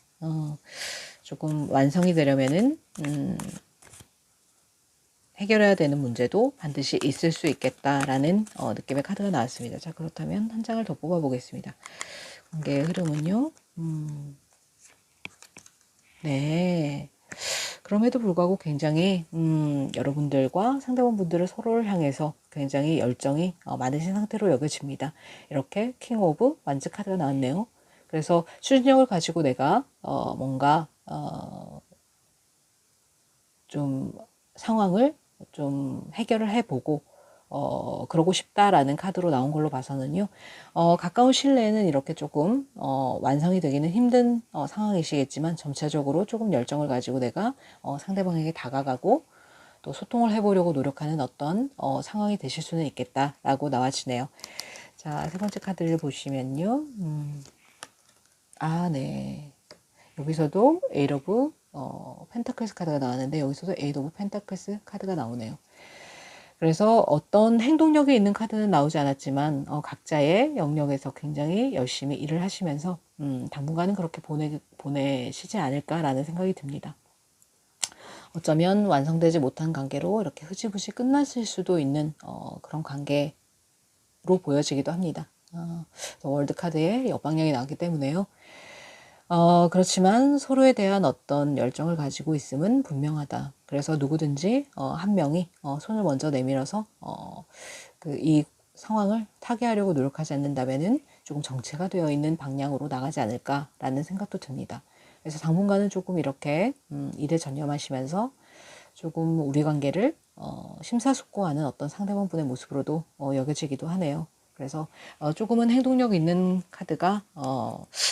조금 완성이 되려면은 해결해야 되는 문제도 반드시 있을 수 있겠다라는 느낌의 카드가 나왔습니다. 자, 그렇다면 한 장을 더 뽑아 보겠습니다. 관계의 흐름은요. 네. 그럼에도 불구하고 굉장히 여러분들과 상대방분들을 서로를 향해서 굉장히 열정이 많으신 상태로 여겨집니다. 이렇게 킹 오브 완즈 카드가 나왔네요. 그래서 추진력을 가지고 내가 뭔가 좀 상황을 좀 해결을 해보고 그러고 싶다라는 카드로 나온 걸로 봐서는요. 가까운 시일내에는 이렇게 조금 완성이 되기는 힘든 상황이시겠지만, 전체적으로 조금 열정을 가지고 내가 상대방에게 다가가고 또 소통을 해보려고 노력하는 어떤 상황이 되실 수는 있겠다라고 나와지네요. 자, 세 번째 카드를 보시면요. 네. 여기서도 에이트 오브 펜타클스 카드가 나왔는데, 여기서도 에이트 오브 펜타클스 카드가 나오네요. 그래서 어떤 행동력이 있는 카드는 나오지 않았지만 각자의 영역에서 굉장히 열심히 일을 하시면서 당분간은 그렇게 보내시지 않을까라는 생각이 듭니다. 어쩌면 완성되지 못한 관계로 이렇게 흐지부지 끝났을 수도 있는 그런 관계로 보여지기도 합니다. 월드카드에 역방향이 나왔기 때문에요. 그렇지만 서로에 대한 어떤 열정을 가지고 있음은 분명하다. 그래서 누구든지 한 명이 손을 먼저 내밀어서 이 상황을 타개하려고 노력하지 않는다면은 조금 정체가 되어 있는 방향으로 나가지 않을까라는 생각도 듭니다. 그래서 당분간은 조금 이렇게 일에 전념하시면서 조금 우리 관계를 심사숙고하는 어떤 상대방분의 모습으로도 여겨지기도 하네요. 그래서 조금은 행동력 있는 카드가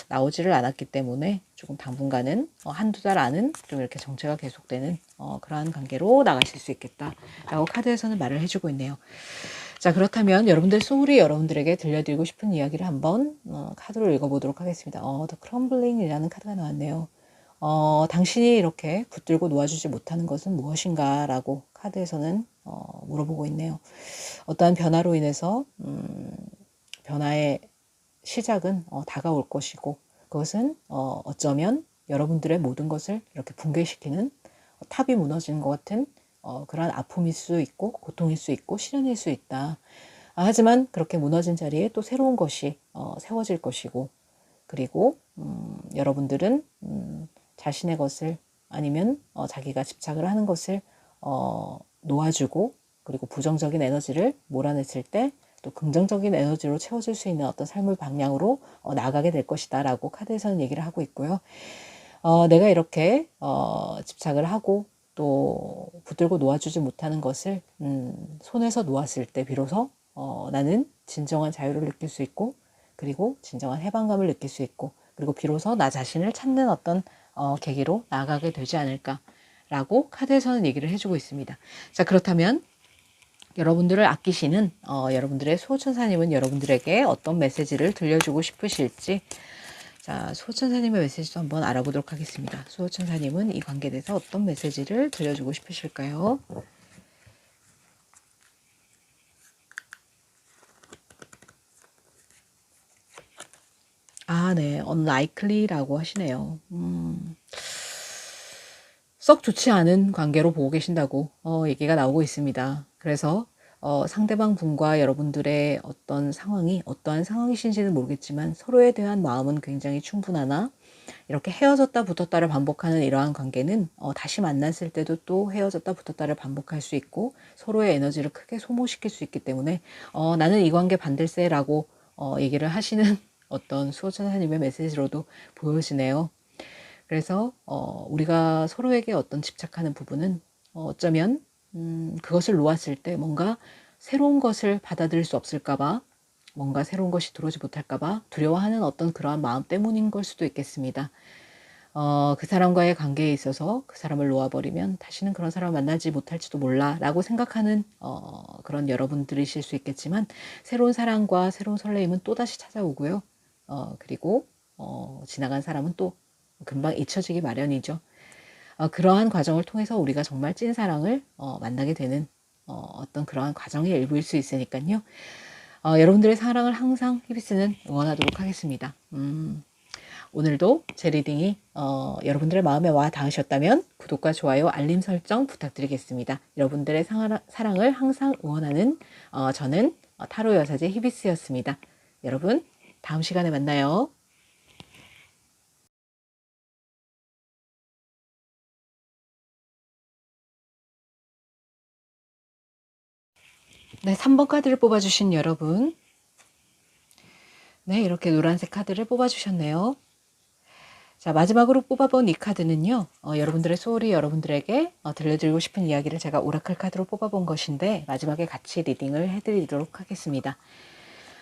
나오지를 않았기 때문에 조금 당분간은 한두 달 안은 좀 이렇게 정체가 계속되는 그러한 관계로 나가실 수 있겠다라고 카드에서는 말을 해주고 있네요. 자, 그렇다면 여러분들 소울이 여러분들에게 들려드리고 싶은 이야기를 한번 카드로 읽어보도록 하겠습니다. The Crumbling 이라는 카드가 나왔네요. 당신이 이렇게 붙들고 놓아주지 못하는 것은 무엇인가 라고 카드에서는 물어보고 있네요. 어떠한 변화로 인해서 변화의 시작은 다가올 것이고, 그것은 어쩌면 여러분들의 모든 것을 이렇게 붕괴시키는 탑이 무너지는 것 같은 그러한 아픔일 수 있고, 고통일 수 있고, 시련일 수 있다. 하지만 그렇게 무너진 자리에 또 새로운 것이 세워질 것이고, 그리고 여러분들은 자신의 것을, 아니면 자기가 집착을 하는 것을 놓아주고, 그리고 부정적인 에너지를 몰아냈을 때 또 긍정적인 에너지로 채워줄 수 있는 어떤 삶의 방향으로 나아가게 될 것이다 라고 카드에서는 얘기를 하고 있고요. 내가 이렇게 집착을 하고 또 붙들고 놓아주지 못하는 것을 손에서 놓았을 때 비로소 나는 진정한 자유를 느낄 수 있고, 그리고 진정한 해방감을 느낄 수 있고, 그리고 비로소 나 자신을 찾는 어떤 계기로 나아가게 되지 않을까라고 카드에서는 얘기를 해주고 있습니다. 자, 그렇다면 여러분들을 아끼시는 여러분들의 수호천사님은 여러분들에게 어떤 메시지를 들려주고 싶으실지, 자, 수호천사님의 메시지도 한번 알아보도록 하겠습니다. 수호천사님은 이 관계에 대해서 어떤 메시지를 들려주고 싶으실까요? 네, unlikely라고 하시네요. 썩 좋지 않은 관계로 보고 계신다고 얘기가 나오고 있습니다. 그래서 상대방 분과 여러분들의 어떤 상황이 어떠한 상황이신지는 모르겠지만 서로에 대한 마음은 굉장히 충분하나, 이렇게 헤어졌다 붙었다를 반복하는 이러한 관계는 다시 만났을 때도 또 헤어졌다 붙었다를 반복할 수 있고, 서로의 에너지를 크게 소모시킬 수 있기 때문에 나는 이 관계 반댈세라고 얘기를 하시는 어떤 수호천사님의 메시지로도 보여지네요. 그래서 우리가 서로에게 어떤 집착하는 부분은 어쩌면 그것을 놓았을 때 뭔가 새로운 것을 받아들일 수 없을까 봐 뭔가 새로운 것이 들어오지 못할까봐 두려워하는 어떤 그러한 마음 때문인 걸 수도 있겠습니다. 그 사람과의 관계에 있어서 그 사람을 놓아버리면 다시는 그런 사람을 만나지 못할지도 몰라 라고 생각하는 그런 여러분들이실 수 있겠지만, 새로운 사랑과 새로운 설레임은 또다시 찾아오고요. 그리고 지나간 사람은 또 금방 잊혀지기 마련이죠. 그러한 과정을 통해서 우리가 정말 찐 사랑을 만나게 되는 어떤 그러한 과정의 일부일 수 있으니까요. 여러분들의 사랑을 항상 히비스는 응원하도록 하겠습니다. 오늘도 제 리딩이 여러분들의 마음에 와 닿으셨다면 구독과 좋아요, 알림 설정 부탁드리겠습니다. 여러분들의 사랑을 항상 응원하는 저는 타로 여사제 히비스였습니다. 여러분, 다음 시간에 만나요. 네, 3번 카드를 뽑아주신 여러분. 네, 이렇게 노란색 카드를 뽑아주셨네요. 자, 마지막으로 뽑아본 이 카드는요, 여러분들의 소울이 여러분들에게 들려드리고 싶은 이야기를 제가 오라클 카드로 뽑아본 것인데, 마지막에 같이 리딩을 해드리도록 하겠습니다.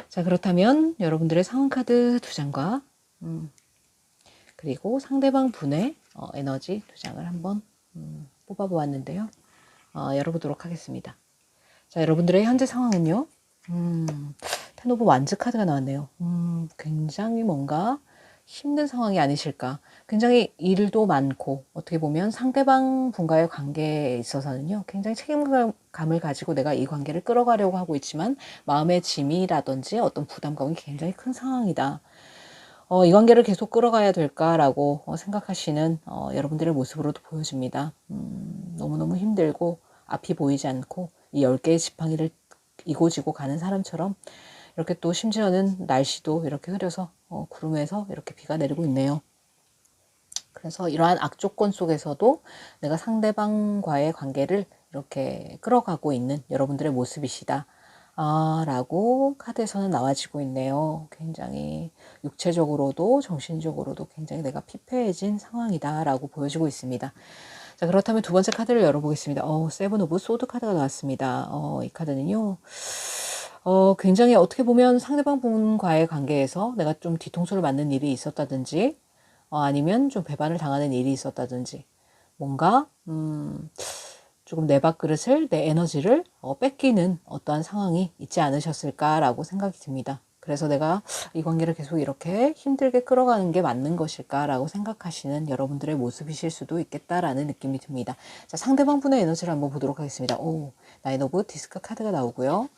자, 그렇다면 여러분들의 상황 카드 2장과 그리고 상대방 분의 에너지 2장을 한번 뽑아보았는데요. 열어보도록 하겠습니다. 자, 여러분들의 현재 상황은요, 텐 오브 완즈 카드가 나왔네요. 굉장히 뭔가 힘든 상황이 아니실까. 굉장히 일도 많고, 어떻게 보면 상대방 분과의 관계에 있어서는요, 굉장히 책임감을 가지고 내가 이 관계를 끌어가려고 하고 있지만, 마음의 짐이라든지 어떤 부담감이 굉장히 큰 상황이다. 이 관계를 계속 끌어가야 될까라고 생각하시는 여러분들의 모습으로도 보여집니다. 너무너무 힘들고, 앞이 보이지 않고, 이 10개의 지팡이를 이고지고 가는 사람처럼, 이렇게 또 심지어는 날씨도 이렇게 흐려서 구름에서 이렇게 비가 내리고 있네요. 그래서 이러한 악조건 속에서도 내가 상대방과의 관계를 이렇게 끌어가고 있는 여러분들의 모습이시다. 라고 카드에서는 나와지고 있네요. 굉장히 육체적으로도 정신적으로도 굉장히 내가 피폐해진 상황이다 라고 보여지고 있습니다. 자, 그렇다면 두 번째 카드를 열어보겠습니다. 세븐 오브 소드 카드가 나왔습니다. 이 카드는요, 굉장히 어떻게 보면 상대방 분과의 관계에서 내가 좀 뒤통수를 맞는 일이 있었다든지, 아니면 좀 배반을 당하는 일이 있었다든지, 뭔가 조금 내 밥그릇을, 내 에너지를 뺏기는 어떠한 상황이 있지 않으셨을까라고 생각이 듭니다. 그래서 내가 이 관계를 계속 이렇게 힘들게 끌어가는 게 맞는 것일까라고 생각하시는 여러분들의 모습이실 수도 있겠다라는 느낌이 듭니다. 자, 상대방 분의 에너지를 한번 보도록 하겠습니다. 나인 오브 디스크 카드가 나오고요.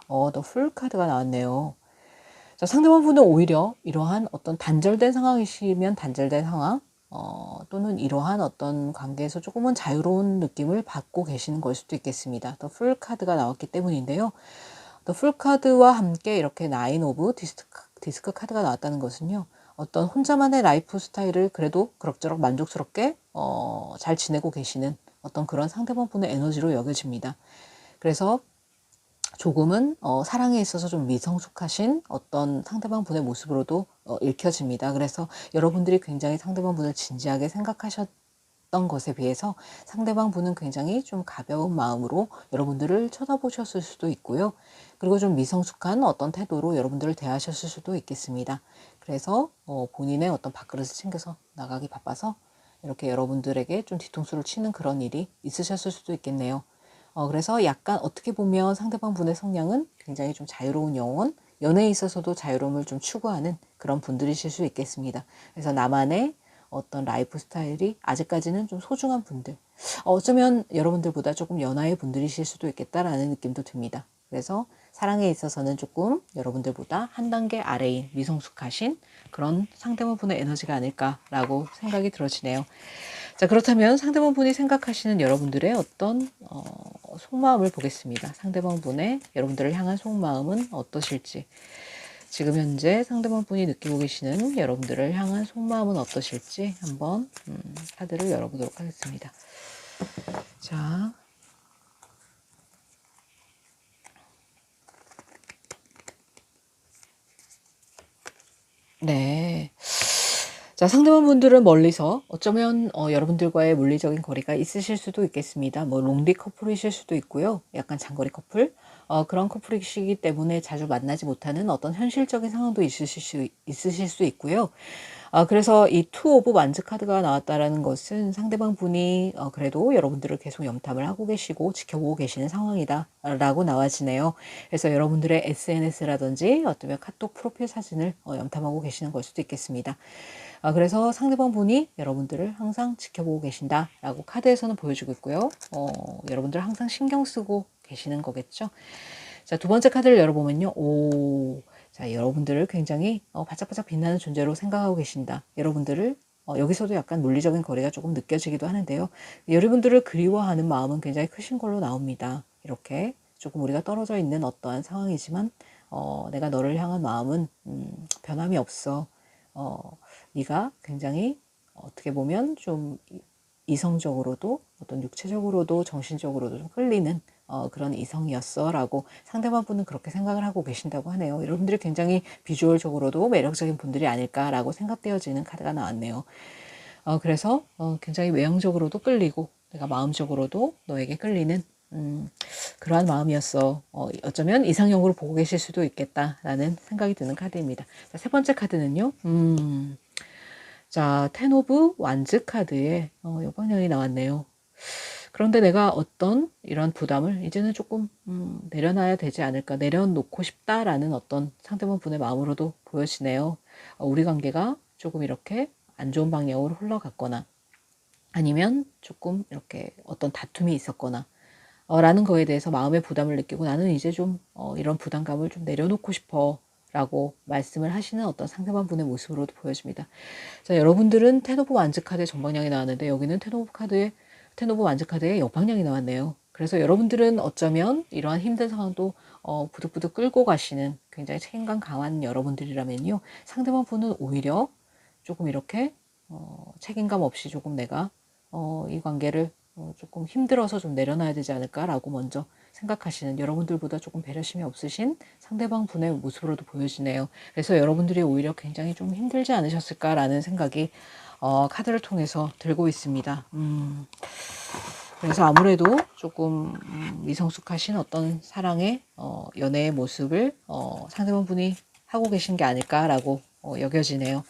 더 풀 카드가 나왔네요. 자, 상대방 분은 오히려 이러한 어떤 단절된 상황이시면 단절된 상황, 또는 이러한 어떤 관계에서 조금은 자유로운 느낌을 받고 계시는 걸 수도 있겠습니다. 더 풀 카드가 나왔기 때문인데요. 더 풀 카드와 함께 이렇게 나인 오브 디스크 카드가 나왔다는 것은요, 어떤 혼자만의 라이프 스타일을 그래도 그럭저럭 만족스럽게 잘 지내고 계시는 어떤 그런 상대방 분의 에너지로 여겨집니다. 그래서 조금은 사랑에 있어서 좀 미성숙하신 어떤 상대방 분의 모습으로도 읽혀집니다. 그래서 여러분들이 굉장히 상대방 분을 진지하게 생각하셨던 것에 비해서 상대방 분은 굉장히 좀 가벼운 마음으로 여러분들을 쳐다보셨을 수도 있고요. 그리고 좀 미성숙한 어떤 태도로 여러분들을 대하셨을 수도 있겠습니다. 그래서 본인의 어떤 밥그릇을 챙겨서 나가기 바빠서 이렇게 여러분들에게 좀 뒤통수를 치는 그런 일이 있으셨을 수도 있겠네요. 그래서 약간 어떻게 보면 상대방 분의 성향은 굉장히 좀 자유로운 영혼, 연애에 있어서도 자유로움을 좀 추구하는 그런 분들이실 수 있겠습니다. 그래서 나만의 어떤 라이프 스타일이 아직까지는 좀 소중한 분들, 어쩌면 여러분들보다 조금 연하의 분들이실 수도 있겠다라는 느낌도 듭니다. 그래서 사랑에 있어서는 조금 여러분들보다 한 단계 아래인 미성숙하신 그런 상대방 분의 에너지가 아닐까라고 생각이 들어지네요. 자, 그렇다면 상대방 분이 생각하시는 여러분들의 어떤 속마음을 보겠습니다. 상대방 분의 여러분들을 향한 속마음은 어떠실지, 지금 현재 상대방 분이 느끼고 계시는 여러분들을 향한 속마음은 어떠실지 한번 카드를 열어보도록 하겠습니다. 자, 네. 자, 상대방 분들은 멀리서 어쩌면 여러분들과의 물리적인 거리가 있으실 수도 있겠습니다. 뭐 롱디 커플이실 수도 있고요. 약간 장거리 커플, 그런 커플이시기 때문에 자주 만나지 못하는 어떤 현실적인 상황도 있으실 수 있고요. 그래서 이 투 오브 완즈 카드가 나왔다라는 것은 상대방 분이 그래도 여러분들을 계속 염탐을 하고 계시고 지켜보고 계시는 상황이다 라고 나와지네요. 그래서 여러분들의 SNS라든지 어쩌면 카톡 프로필 사진을 염탐하고 계시는 걸 수도 있겠습니다. 그래서 상대방 분이 여러분들을 항상 지켜보고 계신다라고 카드에서는 보여주고 있고요. 여러분들 항상 신경 쓰고 계시는 거겠죠. 자, 두 번째 카드를 열어보면요. 자, 여러분들을 굉장히 바짝바짝 빛나는 존재로 생각하고 계신다. 여러분들을 여기서도 약간 물리적인 거리가 조금 느껴지기도 하는데요. 여러분들을 그리워하는 마음은 굉장히 크신 걸로 나옵니다. 이렇게 조금 우리가 떨어져 있는 어떠한 상황이지만 내가 너를 향한 마음은 변함이 없어. 네가 굉장히 어떻게 보면 좀 이성적으로도 어떤 육체적으로도 정신적으로도 좀 끌리는 그런 이성이었어 라고 상대방 분은 그렇게 생각을 하고 계신다고 하네요. 여러분들이 굉장히 비주얼적으로도 매력적인 분들이 아닐까라고 생각되어지는 카드가 나왔네요. 그래서 굉장히 외형적으로도 끌리고 내가 마음적으로도 너에게 끌리는 그러한 마음이었어. 어쩌면 이상형으로 보고 계실 수도 있겠다라는 생각이 드는 카드입니다. 자, 세 번째 카드는요. 자, 텐 오브 완즈 카드에 역방향이 나왔네요. 그런데 내가 어떤 이런 부담을 이제는 조금 내려놔야 되지 않을까, 내려놓고 싶다라는 어떤 상대방 분의 마음으로도 보여지네요. 우리 관계가 조금 이렇게 안 좋은 방향으로 흘러갔거나 아니면 조금 이렇게 어떤 다툼이 있었거나 라는 거에 대해서 마음의 부담을 느끼고 나는 이제 좀 이런 부담감을 좀 내려놓고 싶어 라고 말씀을 하시는 어떤 상대방 분의 모습으로도 보여집니다. 자, 여러분들은 텐 오브 완즈 카드의 정방향이 나왔는데 여기는 텐 오브 완즈 카드의 역방향이 나왔네요. 그래서 여러분들은 어쩌면 이러한 힘든 상황도 부득부득 끌고 가시는 굉장히 책임감 강한 여러분들이라면요. 상대방 분은 오히려 조금 이렇게 책임감 없이 조금 내가 이 관계를 조금 힘들어서 좀 내려놔야 되지 않을까라고 먼저 생각하시는 여러분들보다 조금 배려심이 없으신 상대방 분의 모습으로도 보여지네요. 그래서 여러분들이 오히려 굉장히 좀 힘들지 않으셨을까라는 생각이 카드를 통해서 들고 있습니다. 그래서 아무래도 조금 미성숙하신 어떤 사랑의 연애의 모습을 상대방 분이 하고 계신 게 아닐까라고 여겨지네요.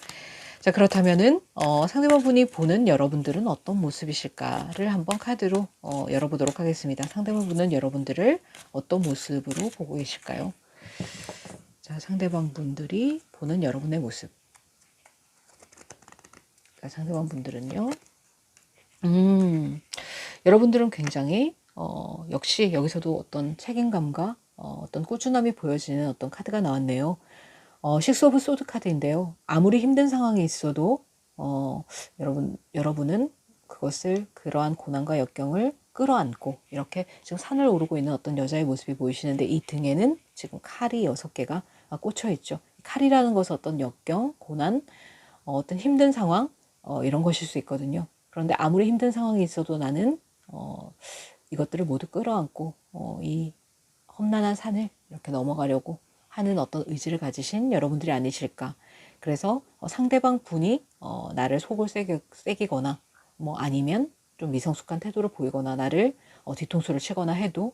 자, 그렇다면은 상대방 분이 보는 여러분들은 어떤 모습이실까를 한번 카드로 열어보도록 하겠습니다. 상대방 분은 여러분들을 어떤 모습으로 보고 계실까요? 자, 상대방 분들이 보는 여러분의 모습. 자, 상대방 분들은요. 여러분들은 굉장히 역시 여기서도 어떤 책임감과 어떤 꾸준함이 보여지는 어떤 카드가 나왔네요. 식스 오브 소드 카드인데요. 아무리 힘든 상황이 있어도 여러분은 그것을 그러한 고난과 역경을 끌어안고 이렇게 지금 산을 오르고 있는 어떤 여자의 모습이 보이시는데 이 등에는 지금 칼이 6개가 꽂혀 있죠. 칼이라는 것은 어떤 역경, 고난, 어떤 힘든 상황 이런 것일 수 있거든요. 그런데 아무리 힘든 상황이 있어도 나는 이것들을 모두 끌어안고 이 험난한 산을 이렇게 넘어가려고 하는 어떤 의지를 가지신 여러분들이 아니실까. 그래서 상대방 분이 나를 속을 새기거나 뭐 아니면 좀 미성숙한 태도를 보이거나 나를 뒤통수를 치거나 해도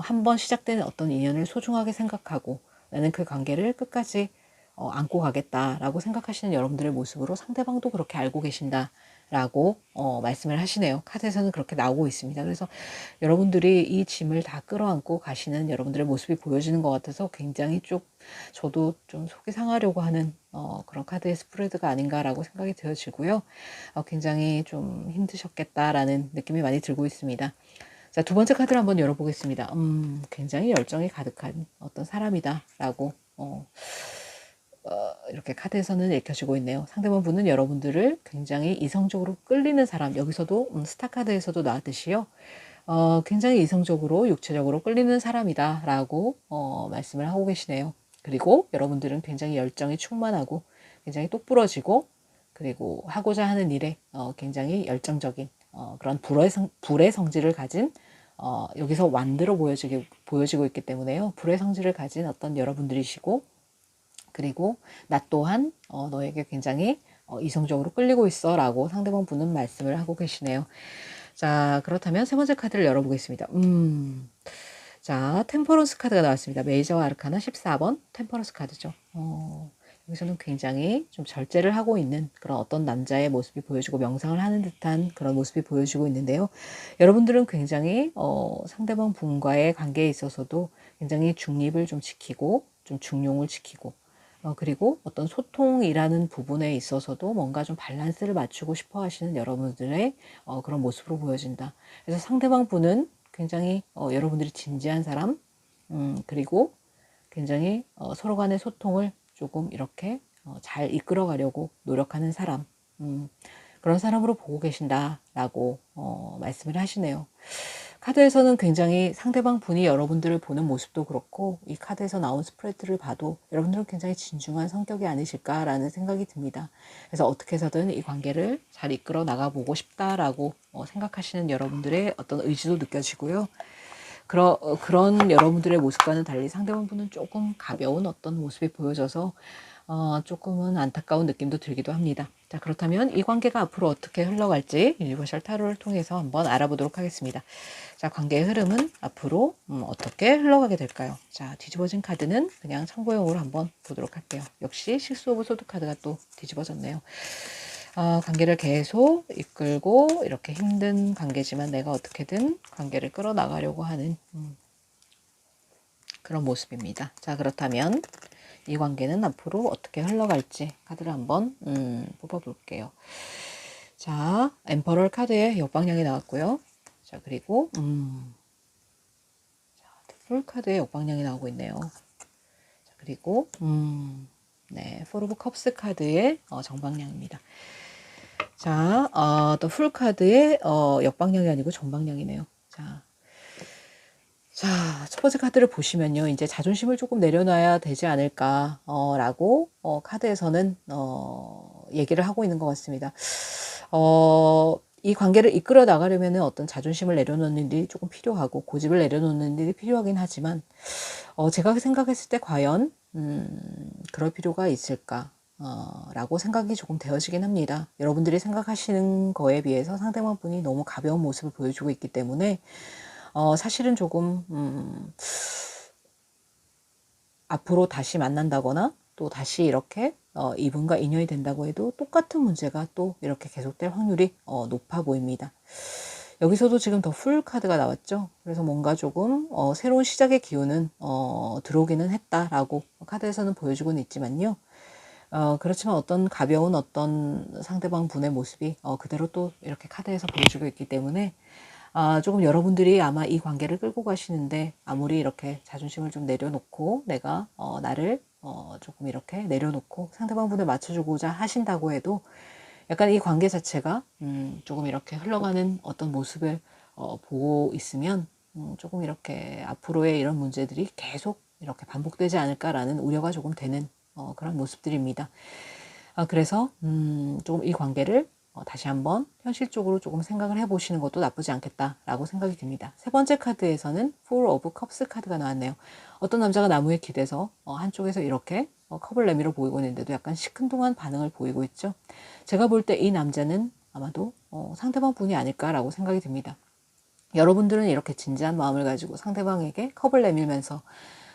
한번 시작된 어떤 인연을 소중하게 생각하고 나는 그 관계를 끝까지 안고 가겠다라고 생각하시는 여러분들의 모습으로 상대방도 그렇게 알고 계신다라고 말씀을 하시네요. 카드에서는 그렇게 나오고 있습니다. 그래서 여러분들이 이 짐을 다 끌어안고 가시는 여러분들의 모습이 보여지는 것 같아서 굉장히 저도 좀 속이 상하려고 하는 그런 카드의 스프레드가 아닌가라고 생각이 되어지고요. 굉장히 좀 힘드셨겠다라는 느낌이 많이 들고 있습니다. 자, 두 번째 카드를 한번 열어보겠습니다. 굉장히 열정이 가득한 어떤 사람이다라고 이렇게 카드에서는 읽혀지고 있네요. 상대방 분은 여러분들을 굉장히 이성적으로 끌리는 사람, 여기서도 스타 카드에서도 나왔듯이요. 굉장히 이성적으로 육체적으로 끌리는 사람이다 라고 말씀을 하고 계시네요. 그리고 여러분들은 굉장히 열정이 충만하고 굉장히 똑부러지고 그리고 하고자 하는 일에 굉장히 열정적인 그런 불의 성질을 가진 여기서 완드로 보여지고 있기 때문에요. 불의 성질을 가진 어떤 여러분들이시고 그리고 나 또한 너에게 굉장히 이성적으로 끌리고 있어 라고 상대방 분은 말씀을 하고 계시네요. 자, 그렇다면 세 번째 카드를 열어보겠습니다. 자, 템퍼런스 카드가 나왔습니다. 메이저 아르카나 14번 템퍼런스 카드죠. 여기서는 굉장히 좀 절제를 하고 있는 그런 어떤 남자의 모습이 보여지고 명상을 하는 듯한 그런 모습이 보여지고 있는데요. 여러분들은 굉장히 상대방 분과의 관계에 있어서도 굉장히 중립을 좀 지키고 좀 중용을 지키고 그리고 어떤 소통이라는 부분에 있어서도 뭔가 좀 밸런스를 맞추고 싶어 하시는 여러분들의 그런 모습으로 보여진다. 그래서 상대방 분은 굉장히 여러분들이 진지한 사람, 그리고 굉장히 서로 간의 소통을 조금 이렇게 잘 이끌어 가려고 노력하는 사람, 그런 사람으로 보고 계신다라고 말씀을 하시네요. 카드에서는 굉장히 상대방 분이 여러분들을 보는 모습도 그렇고 이 카드에서 나온 스프레드를 봐도 여러분들은 굉장히 진중한 성격이 아니실까라는 생각이 듭니다. 그래서 어떻게 해서든 이 관계를 잘 이끌어 나가보고 싶다라고 생각하시는 여러분들의 어떤 의지도 느껴지고요. 그런 여러분들의 모습과는 달리 상대방분은 조금 가벼운 어떤 모습이 보여져서 조금은 안타까운 느낌도 들기도 합니다. 자, 그렇다면 이 관계가 앞으로 어떻게 흘러갈지 유니버셜 타로를 통해서 한번 알아보도록 하겠습니다. 자, 관계의 흐름은 앞으로 어떻게 흘러가게 될까요? 자, 뒤집어진 카드는 그냥 참고용으로 한번 보도록 할게요. 역시 식스 오브 소드 카드가 또 뒤집어졌네요. 관계를 계속 이끌고 이렇게 힘든 관계지만 내가 어떻게든 관계를 끌어나가려고 하는 그런 모습입니다. 자, 그렇다면 이 관계는 앞으로 어떻게 흘러갈지 카드를 한번 뽑아볼게요. 자, 엠퍼럴 카드의 역방향이 나왔고요. 자, 그리고 풀 카드의 역방향이 나오고 있네요. 자, 그리고 네, 포 오브 컵스 카드의 정방향입니다. 자, 또 풀 카드의 역방향이 아니고 정방향이네요. 자, 첫 번째 카드를 보시면요. 이제 자존심을 조금 내려놔야 되지 않을까, 라고, 카드에서는, 얘기를 하고 있는 것 같습니다. 이 관계를 이끌어 나가려면 어떤 자존심을 내려놓는 일이 조금 필요하고, 고집을 내려놓는 일이 필요하긴 하지만, 제가 생각했을 때 과연, 그럴 필요가 있을까, 라고 생각이 조금 되어지긴 합니다. 여러분들이 생각하시는 거에 비해서 상대방 분이 너무 가벼운 모습을 보여주고 있기 때문에, 사실은 조금 앞으로 다시 만난다거나 또 다시 이렇게 이분과 인연이 된다고 해도 똑같은 문제가 또 이렇게 계속될 확률이 높아 보입니다. 여기서도 지금 더 풀 카드가 나왔죠. 그래서 뭔가 조금 새로운 시작의 기운은 들어오기는 했다라고 카드에서는 보여주고는 있지만요. 그렇지만 어떤 가벼운 어떤 상대방 분의 모습이 그대로 또 이렇게 카드에서 보여주고 있기 때문에 조금 여러분들이 아마 이 관계를 끌고 가시는데 아무리 이렇게 자존심을 좀 내려놓고 내가 나를 조금 이렇게 내려놓고 상대방 분을 맞춰주고자 하신다고 해도 약간 이 관계 자체가 조금 이렇게 흘러가는 어떤 모습을 보고 있으면 조금 이렇게 앞으로의 이런 문제들이 계속 이렇게 반복되지 않을까라는 우려가 조금 되는 그런 모습들입니다. 그래서 조금 이 관계를 다시 한번 현실적으로 조금 생각을 해보시는 것도 나쁘지 않겠다라고 생각이 듭니다. 세 번째 카드에서는 Four of Cups 카드가 나왔네요. 어떤 남자가 나무에 기대서 한쪽에서 이렇게 컵을 내밀어 보이고 있는데도 약간 시큰둥한 반응을 보이고 있죠. 제가 볼 때 이 남자는 아마도 상대방 분이 아닐까라고 생각이 듭니다. 여러분들은 이렇게 진지한 마음을 가지고 상대방에게 컵을 내밀면서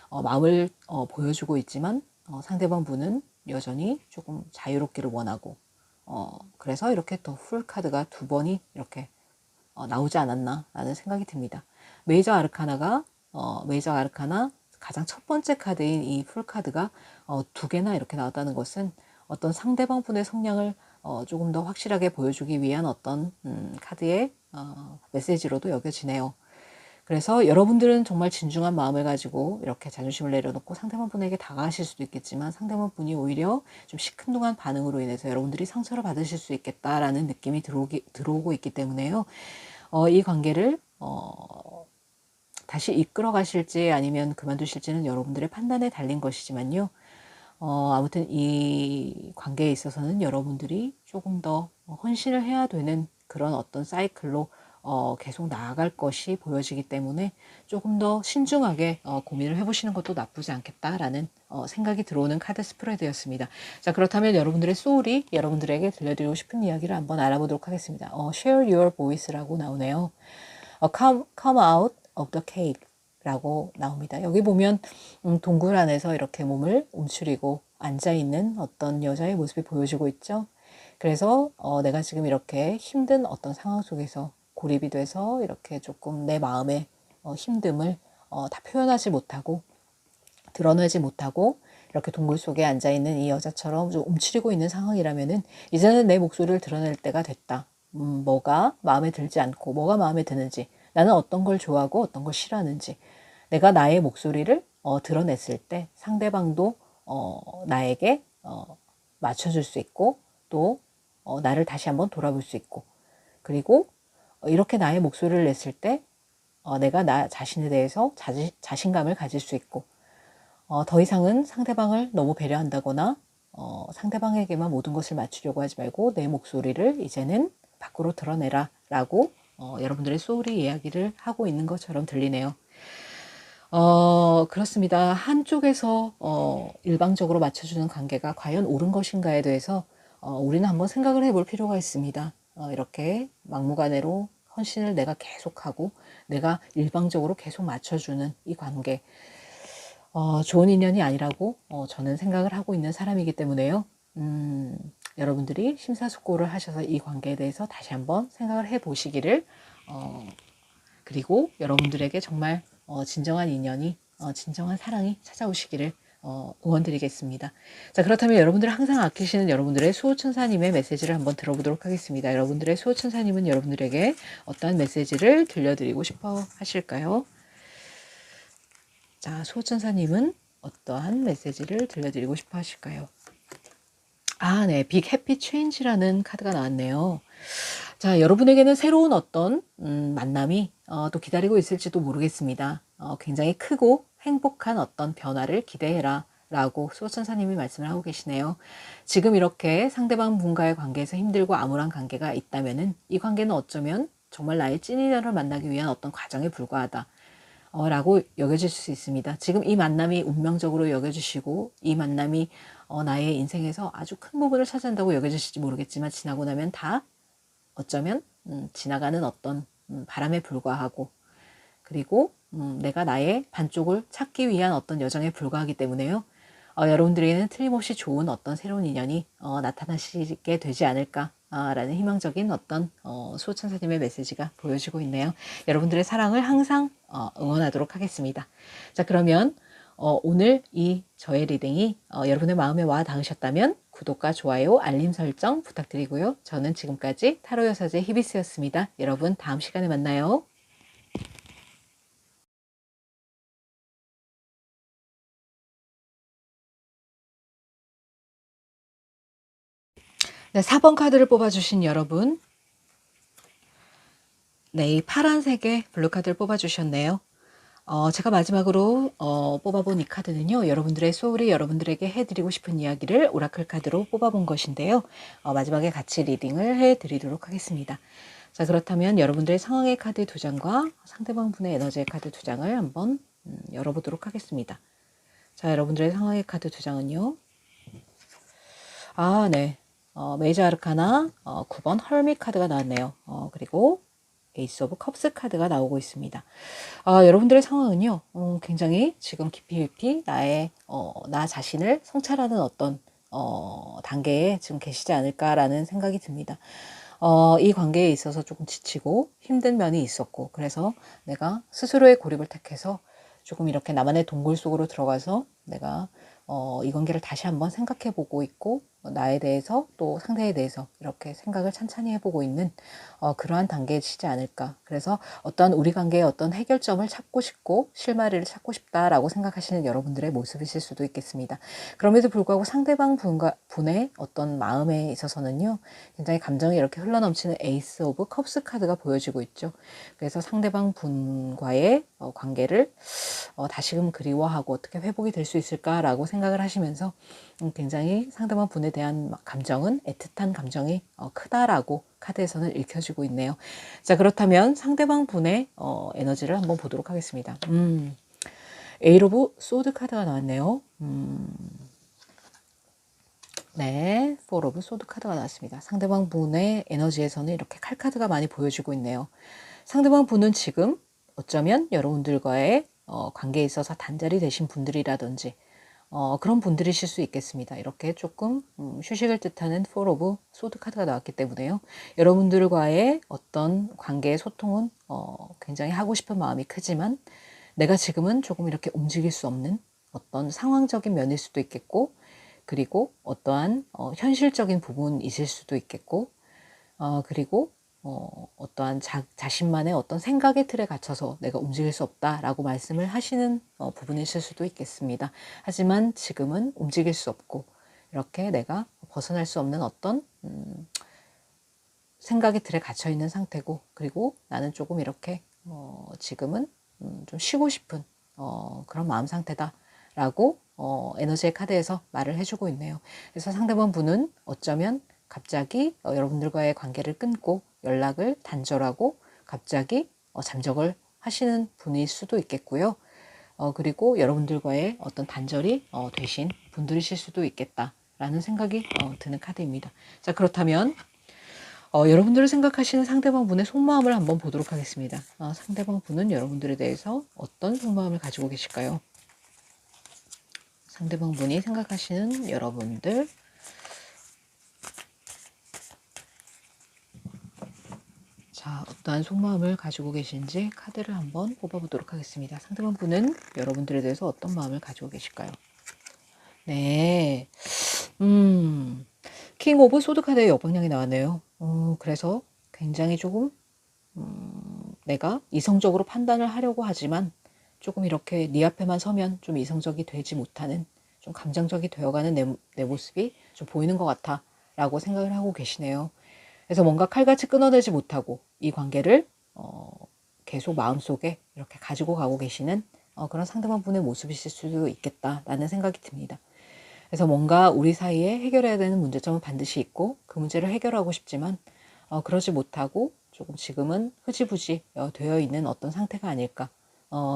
마음을 보여주고 있지만 상대방 분은 여전히 조금 자유롭기를 원하고 그래서 이렇게 더 풀 카드가 두 번이 이렇게 나오지 않았나 라는 생각이 듭니다. 메이저 아르카나 가장 첫 번째 카드인 이 풀 카드가 두 개나 이렇게 나왔다는 것은 어떤 상대방 분의 성향을 조금 더 확실하게 보여주기 위한 어떤 카드의 메시지로도 여겨지네요. 그래서 여러분들은 정말 진중한 마음을 가지고 이렇게 자존심을 내려놓고 상대방 분에게 다가가실 수도 있겠지만 상대방 분이 오히려 좀 시큰둥한 반응으로 인해서 여러분들이 상처를 받으실 수 있겠다라는 느낌이 들어오고 있기 때문에요. 이 관계를 다시 이끌어 가실지 아니면 그만두실지는 여러분들의 판단에 달린 것이지만요. 아무튼 이 관계에 있어서는 여러분들이 조금 더 헌신을 해야 되는 그런 어떤 사이클로 계속 나아갈 것이 보여지기 때문에 조금 더 신중하게 고민을 해보시는 것도 나쁘지 않겠다라는 생각이 들어오는 카드 스프레드였습니다. 자, 그렇다면 여러분들의 소울이 여러분들에게 들려드리고 싶은 이야기를 한번 알아보도록 하겠습니다. Share your voice라고 나오네요. Come out of the cave. 라고 나옵니다. 여기 보면 동굴 안에서 이렇게 몸을 움츠리고 앉아있는 어떤 여자의 모습이 보여지고 있죠. 그래서 내가 지금 이렇게 힘든 어떤 상황 속에서 고립이 돼서 이렇게 조금 내 마음의 힘듦을 다 표현하지 못하고 드러내지 못하고 이렇게 동굴 속에 앉아있는 이 여자처럼 좀 움츠리고 있는 상황이라면은 이제는 내 목소리를 드러낼 때가 됐다. 뭐가 마음에 들지 않고 뭐가 마음에 드는지, 나는 어떤 걸 좋아하고 어떤 걸 싫어하는지, 내가 나의 목소리를 드러냈을 때 상대방도 나에게 맞춰줄 수 있고 또 나를 다시 한번 돌아볼 수 있고, 그리고 이렇게 나의 목소리를 냈을 때 내가 나 자신에 대해서 자신감을 가질 수 있고, 더 이상은 상대방을 너무 배려한다거나 상대방에게만 모든 것을 맞추려고 하지 말고 내 목소리를 이제는 밖으로 드러내라 라고 여러분들의 소울이 이야기를 하고 있는 것처럼 들리네요. 그렇습니다. 한쪽에서 일방적으로 맞춰주는 관계가 과연 옳은 것인가에 대해서 우리는 한번 생각을 해볼 필요가 있습니다. 이렇게 막무가내로 헌신을 내가 계속하고 내가 일방적으로 계속 맞춰주는 이 관계, 좋은 인연이 아니라고 저는 생각을 하고 있는 사람이기 때문에요. 여러분들이 심사숙고를 하셔서 이 관계에 대해서 다시 한번 생각을 해보시기를, 그리고 여러분들에게 정말 진정한 인연이, 진정한 사랑이 찾아오시기를 응원드리겠습니다. 자, 그렇다면 여러분들을 항상 아끼시는 여러분들의 수호천사님의 메시지를 한번 들어보도록 하겠습니다. 여러분들의 수호천사님은 여러분들에게 어떠한 메시지를 들려드리고 싶어 하실까요? 자, 수호천사님은 어떠한 메시지를 들려드리고 싶어 하실까요? 아, 네. 빅 해피 체인지라는 카드가 나왔네요. 자, 여러분에게는 새로운 어떤 만남이 또 기다리고 있을지도 모르겠습니다. 굉장히 크고 행복한 어떤 변화를 기대해라 라고 수호천사님이 말씀을 하고 계시네요. 지금 이렇게 상대방 분과의 관계에서 힘들고 암울한 관계가 있다면은 이 관계는 어쩌면 정말 나의 찐인연을 만나기 위한 어떤 과정에 불과하다 라고 여겨질 수 있습니다. 지금 이 만남이 운명적으로 여겨주시고 이 만남이 나의 인생에서 아주 큰 부분을 차지한다고 여겨질지 모르겠지만, 지나고 나면 다 어쩌면 지나가는 어떤 바람에 불과하고, 그리고 내가 나의 반쪽을 찾기 위한 어떤 여정에 불과하기 때문에요. 여러분들에게는 틀림없이 좋은 어떤 새로운 인연이 나타나시게 되지 않을까 라는 희망적인 어떤 수호천사님의 메시지가 보여지고 있네요. 여러분들의 사랑을 항상 응원하도록 하겠습니다. 자, 그러면 오늘 이 저의 리딩이 여러분의 마음에 와 닿으셨다면 구독과 좋아요, 알림 설정 부탁드리고요. 저는 지금까지 타로 여사제 히비스였습니다. 여러분, 다음 시간에 만나요. 네, 4번 카드를 뽑아주신 여러분, 네, 이 파란색의 블루 카드를 뽑아주셨네요. 제가 마지막으로 뽑아본 이 카드는요, 여러분들의 소울이 여러분들에게 해드리고 싶은 이야기를 오라클 카드로 뽑아본 것인데요. 마지막에 같이 리딩을 해드리도록 하겠습니다. 자, 그렇다면 여러분들의 상황의 카드 2장과 상대방 분의 에너지의 카드 2장을 한번 열어보도록 하겠습니다. 자, 여러분들의 상황의 카드 2장은요. 아, 네. 메이저 아르카나 9번 헐밋 카드가 나왔네요. 그리고 에이스 오브 컵스 카드가 나오고 있습니다. 여러분들의 상황은요, 굉장히 지금 깊이 나 자신을 성찰하는 어떤 단계에 지금 계시지 않을까라는 생각이 듭니다. 이 관계에 있어서 조금 지치고 힘든 면이 있었고, 그래서 내가 스스로의 고립을 택해서 조금 이렇게 나만의 동굴 속으로 들어가서 내가 이 관계를 다시 한번 생각해 보고 있고, 나에 대해서 또 상대에 대해서 이렇게 생각을 찬찬히 해보고 있는 그러한 단계이시지 않을까. 그래서 어떤 우리 관계의 어떤 해결점을 찾고 싶고 실마리를 찾고 싶다라고 생각하시는 여러분들의 모습이실 수도 있겠습니다. 그럼에도 불구하고 상대방 분의 어떤 마음에 있어서는요, 굉장히 감정이 이렇게 흘러넘치는 에이스 오브 컵스 카드가 보여지고 있죠. 그래서 상대방 분과의 관계를 다시금 그리워하고 어떻게 회복이 될 수 있을까라고 생각을 하시면서 굉장히 상대방 분에 대한 감정은 애틋한 감정이 크다라고 카드에서는 읽혀지고 있네요. 자, 그렇다면 상대방 분의 에너지를 한번 보도록 하겠습니다. 에이트 오브 소드 카드가 나왔네요. 네, 4 오브 소드 카드가 나왔습니다. 상대방 분의 에너지에서는 이렇게 칼 카드가 많이 보여지고 있네요. 상대방 분은 지금 어쩌면 여러분들과의 관계에 있어서 단절이 되신 분들이라든지 그런 분들이실 수 있겠습니다. 이렇게 조금 휴식을 뜻하는 Four of Sword 카드가 나왔기 때문에요. 여러분들과의 어떤 관계의 소통은 굉장히 하고 싶은 마음이 크지만 내가 지금은 조금 이렇게 움직일 수 없는 어떤 상황적인 면일 수도 있겠고, 그리고 어떠한 현실적인 부분이실 수도 있겠고, 그리고 어떠한 자신만의 어떤 생각의 틀에 갇혀서 내가 움직일 수 없다라고 말씀을 하시는 부분이실 수도 있겠습니다. 하지만 지금은 움직일 수 없고 이렇게 내가 벗어날 수 없는 어떤 생각의 틀에 갇혀 있는 상태고, 그리고 나는 조금 이렇게 지금은 좀 쉬고 싶은 그런 마음 상태다라고 에너지의 카드에서 말을 해주고 있네요. 그래서 상대방 분은 어쩌면 갑자기 여러분들과의 관계를 끊고 연락을 단절하고 갑자기 잠적을 하시는 분일 수도 있겠고요. 그리고 여러분들과의 어떤 단절이 되신 분들이실 수도 있겠다라는 생각이 드는 카드입니다. 자, 그렇다면 여러분들을 생각하시는 상대방 분의 속마음을 한번 보도록 하겠습니다. 상대방 분은 여러분들에 대해서 어떤 속마음을 가지고 계실까요? 상대방 분이 생각하시는 여러분들, 자, 어떠한 속마음을 가지고 계신지 카드를 한번 뽑아보도록 하겠습니다. 상대방 분은 여러분들에 대해서 어떤 마음을 가지고 계실까요? 네, 킹 오브 소드 카드의 역방향이 나왔네요. 그래서 굉장히 조금 내가 이성적으로 판단을 하려고 하지만 조금 이렇게 네 앞에만 서면 좀 이성적이 되지 못하는, 좀 감정적이 되어가는 내 모습이 좀 보이는 것 같아 라고 생각을 하고 계시네요. 그래서 뭔가 칼같이 끊어내지 못하고 이 관계를 계속 마음속에 이렇게 가지고 가고 계시는 그런 상대방 분의 모습이실 수도 있겠다라는 생각이 듭니다. 그래서 뭔가 우리 사이에 해결해야 되는 문제점은 반드시 있고 그 문제를 해결하고 싶지만 그러지 못하고 조금 지금은 흐지부지 되어 있는 어떤 상태가 아닐까.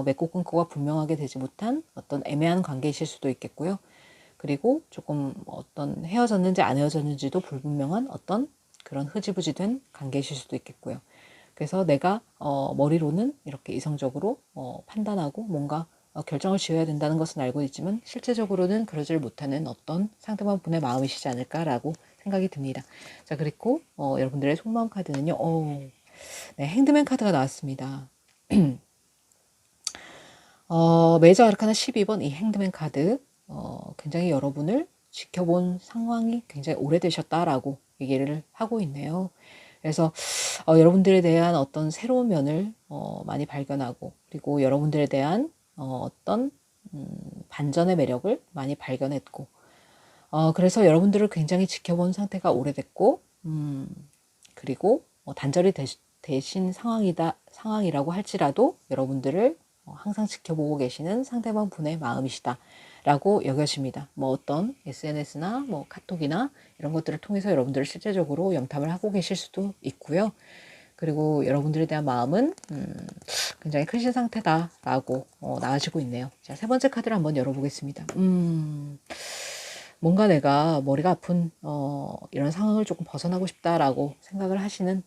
맺고 끊고가 분명하게 되지 못한 어떤 애매한 관계이실 수도 있겠고요. 그리고 조금 어떤 헤어졌는지 안 헤어졌는지도 불분명한 어떤 그런 흐지부지 된 관계이실 수도 있겠고요. 그래서 내가 머리로는 이렇게 이성적으로 판단하고 뭔가 결정을 지어야 된다는 것은 알고 있지만 실제적으로는 그러질 못하는 어떤 상대방 분의 마음이시지 않을까라고 생각이 듭니다. 자, 그리고 여러분들의 속마음 카드는요. 네, 행드맨 카드가 나왔습니다. 메이저 아르카나 12번 이 행드맨 카드 굉장히 여러분을 지켜본 상황이 굉장히 오래되셨다라고 얘기를 하고 있네요. 그래서 여러분들에 대한 어떤 새로운 면을 많이 발견하고, 그리고 여러분들에 대한 어떤 반전의 매력을 많이 발견했고, 그래서 여러분들을 굉장히 지켜본 상태가 오래됐고, 그리고 단절이 되신 상황이라고 할지라도 여러분들을 항상 지켜보고 계시는 상대방 분의 마음이시다 라고 여겨집니다. 뭐 어떤 SNS나 뭐 카톡이나 이런 것들을 통해서 여러분들을 실제적으로 염탐을 하고 계실 수도 있고요. 그리고 여러분들에 대한 마음은 굉장히 크신 상태다라고 나아지고 있네요. 자, 세 번째 카드를 한번 열어보겠습니다. 뭔가 내가 머리가 아픈 이런 상황을 조금 벗어나고 싶다라고 생각을 하시는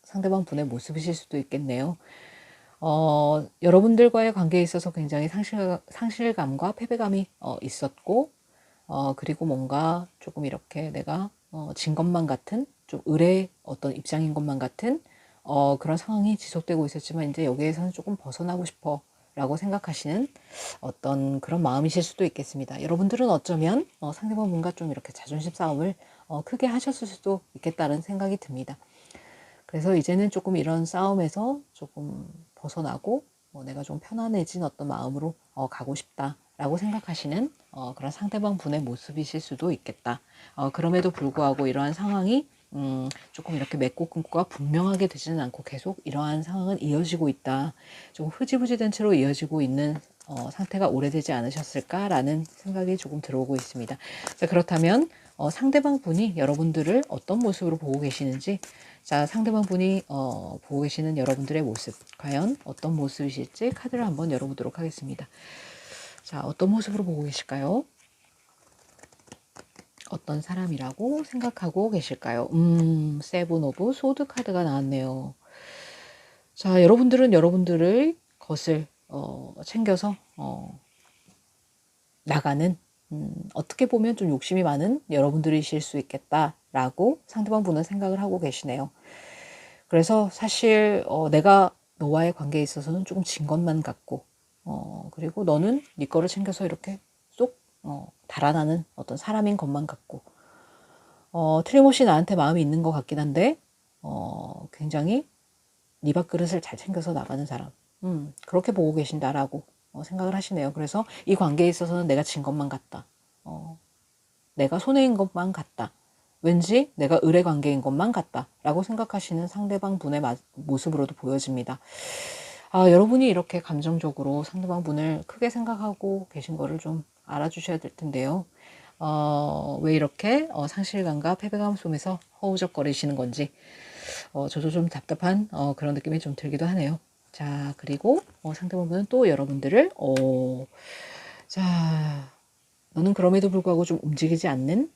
상대방 분의 모습이실 수도 있겠네요. 여러분들과의 관계에 있어서 굉장히 상실감과 패배감이 있었고, 그리고 뭔가 조금 이렇게 내가 진 것만 같은, 좀 의뢰의 어떤 입장인 것만 같은 그런 상황이 지속되고 있었지만 이제 여기에서는 조금 벗어나고 싶어 라고 생각하시는 어떤 그런 마음이실 수도 있겠습니다. 여러분들은 어쩌면 상대방 분과 좀 이렇게 자존심 싸움을 크게 하셨을 수도 있겠다는 생각이 듭니다. 그래서 이제는 조금 이런 싸움에서 조금 벗어나고 내가 좀 편안해진 어떤 마음으로 가고 싶다라고 생각하시는 그런 상대방 분의 모습이실 수도 있겠다. 그럼에도 불구하고 이러한 상황이 조금 이렇게 맺고 끊고가 분명하게 되지는 않고 계속 이러한 상황은 이어지고 있다. 좀 흐지부지된 채로 이어지고 있는 상태가 오래되지 않으셨을까라는 생각이 조금 들어오고 있습니다. 자, 그렇다면 상대방 분이 여러분들을 어떤 모습으로 보고 계시는지, 자, 상대방 분이 보고 계시는 여러분들의 모습, 과연 어떤 모습이실지 카드를 한번 열어보도록 하겠습니다. 자, 어떤 모습으로 보고 계실까요? 어떤 사람이라고 생각하고 계실까요? 세븐 오브 소드 카드가 나왔네요. 자, 여러분들은 여러분들의 것을 챙겨서 나가는 어떻게 보면 좀 욕심이 많은 여러분들이실 수 있겠다라고 상대방 분은 생각을 하고 계시네요. 그래서 사실 내가 너와의 관계에 있어서는 조금 진 것만 같고 그리고 너는 네 거를 챙겨서 이렇게 쏙 달아나는 어떤 사람인 것만 같고 틀림없이 나한테 마음이 있는 것 같긴 한데 굉장히 네 밥그릇을 잘 챙겨서 나가는 사람 그렇게 보고 계신다라고 생각을 하시네요. 그래서 이 관계에 있어서는 내가 진 것만 같다. 내가 손해인 것만 같다. 왠지 내가 의뢰 관계인 것만 같다. 라고 생각하시는 상대방 분의 모습으로도 보여집니다. 여러분이 이렇게 감정적으로 상대방 분을 크게 생각하고 계신 거를 좀 알아주셔야 될 텐데요. 왜 이렇게 상실감과 패배감 속에서 허우적거리시는 건지 저도 좀 답답한 그런 느낌이 좀 들기도 하네요. 자, 그리고 상대방 분은 또 여러분들을 자, 너는 그럼에도 불구하고 좀 움직이지 않는